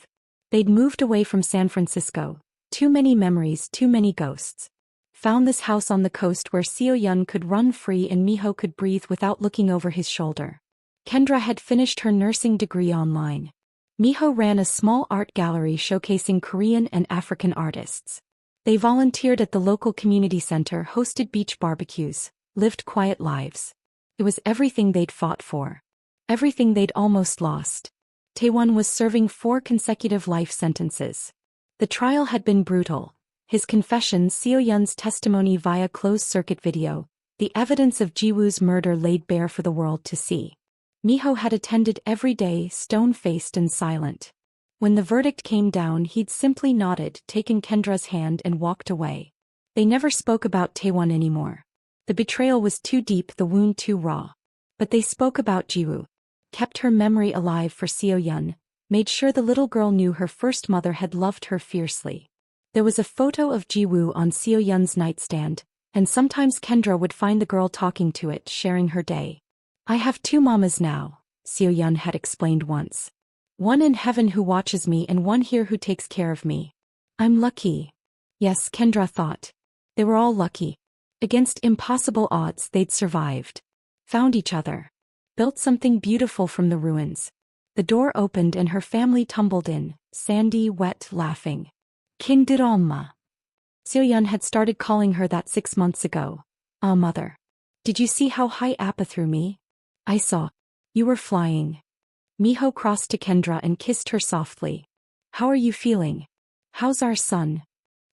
They'd moved away from San Francisco. Too many memories, too many ghosts. Found this house on the coast where Seo-yeon could run free and Miho could breathe without looking over his shoulder. Kendra had finished her nursing degree online. Miho ran a small art gallery showcasing Korean and African artists. They volunteered at the local community center, hosted beach barbecues, lived quiet lives. It was everything they'd fought for. Everything they'd almost lost. Tae-won was serving 4 consecutive life sentences. The trial had been brutal. His confession, Seo-yeon's testimony via closed-circuit video, the evidence of Ji-woo's murder laid bare for the world to see. Miho had attended every day, stone-faced and silent. When the verdict came down, he'd simply nodded, taken Kendra's hand and walked away. They never spoke about Tae-won anymore. The betrayal was too deep, the wound too raw. But they spoke about Ji-woo. Kept her memory alive for Seo-yeon, made sure the little girl knew her first mother had loved her fiercely. There was a photo of Ji-woo on Seo-yeon's nightstand, and sometimes Kendra would find the girl talking to it, sharing her day. I have 2 mamas now, Seo-yeon had explained once. One in heaven who watches me and one here who takes care of me. I'm lucky. Yes, Kendra thought. They were all lucky. Against impossible odds, they'd survived. Found each other. Built something beautiful from the ruins. The door opened and her family tumbled in, sandy, wet, laughing. Kindir Alma. Seo-yeon had started calling her that 6 months ago. Ah, mother. Did you see how high Appa threw me? I saw. You were flying. Miho crossed to Kendra and kissed her softly. How are you feeling? How's our son?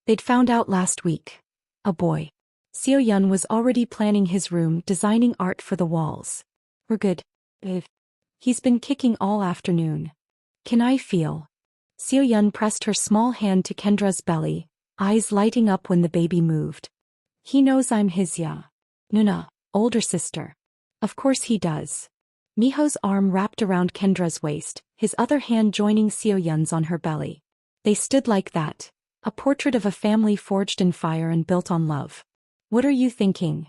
They'd found out last week. A boy. Seo-yeon was already planning his room, designing art for the walls. We're good. He's been kicking all afternoon. Can I feel? Seo-yeon pressed her small hand to Kendra's belly, eyes lighting up when the baby moved. He knows I'm his Nuna, older sister. Of course he does. Miho's arm wrapped around Kendra's waist, his other hand joining Seo-yeon's on her belly. They stood like that, a portrait of a family forged in fire and built on love. What are you thinking?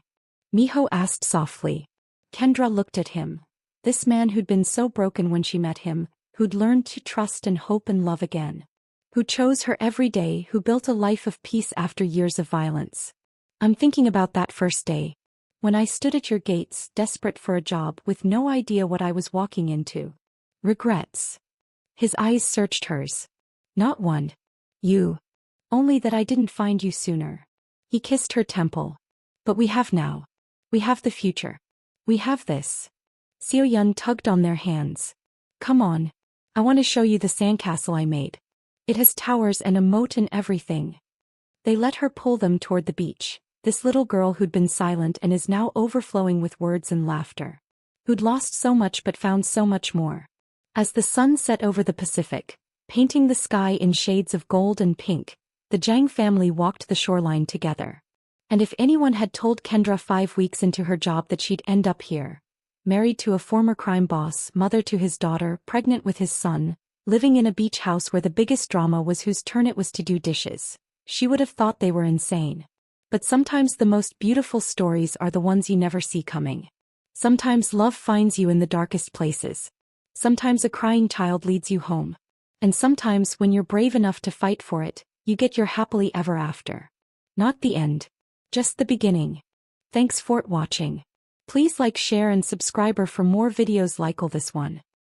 Miho asked softly. Kendra looked at him. This man who'd been so broken when she met him, who'd learned to trust and hope and love again. Who chose her every day, who built a life of peace after years of violence. I'm thinking about that first day. When I stood at your gates, desperate for a job with no idea what I was walking into. Regrets. His eyes searched hers. Not one. You. Only that I didn't find you sooner. He kissed her temple. But we have now. We have the future. We have this. Seo-yeon tugged on their hands. Come on. I want to show you the sandcastle I made. It has towers and a moat and everything. They let her pull them toward the beach, this little girl who'd been silent and is now overflowing with words and laughter. Who'd lost so much but found so much more. As the sun set over the Pacific, painting the sky in shades of gold and pink, the Jang family walked the shoreline together. And if anyone had told Kendra 5 weeks into her job that she'd end up here, married to a former crime boss, mother to his daughter, pregnant with his son, living in a beach house where the biggest drama was whose turn it was to do dishes, she would have thought they were insane. But sometimes the most beautiful stories are the ones you never see coming. Sometimes love finds you in the darkest places. Sometimes a crying child leads you home. And sometimes when you're brave enough to fight for it, you get your happily ever after. Not the end. Just the beginning. Thanks for watching. Please like, share and subscribe for more videos like this one.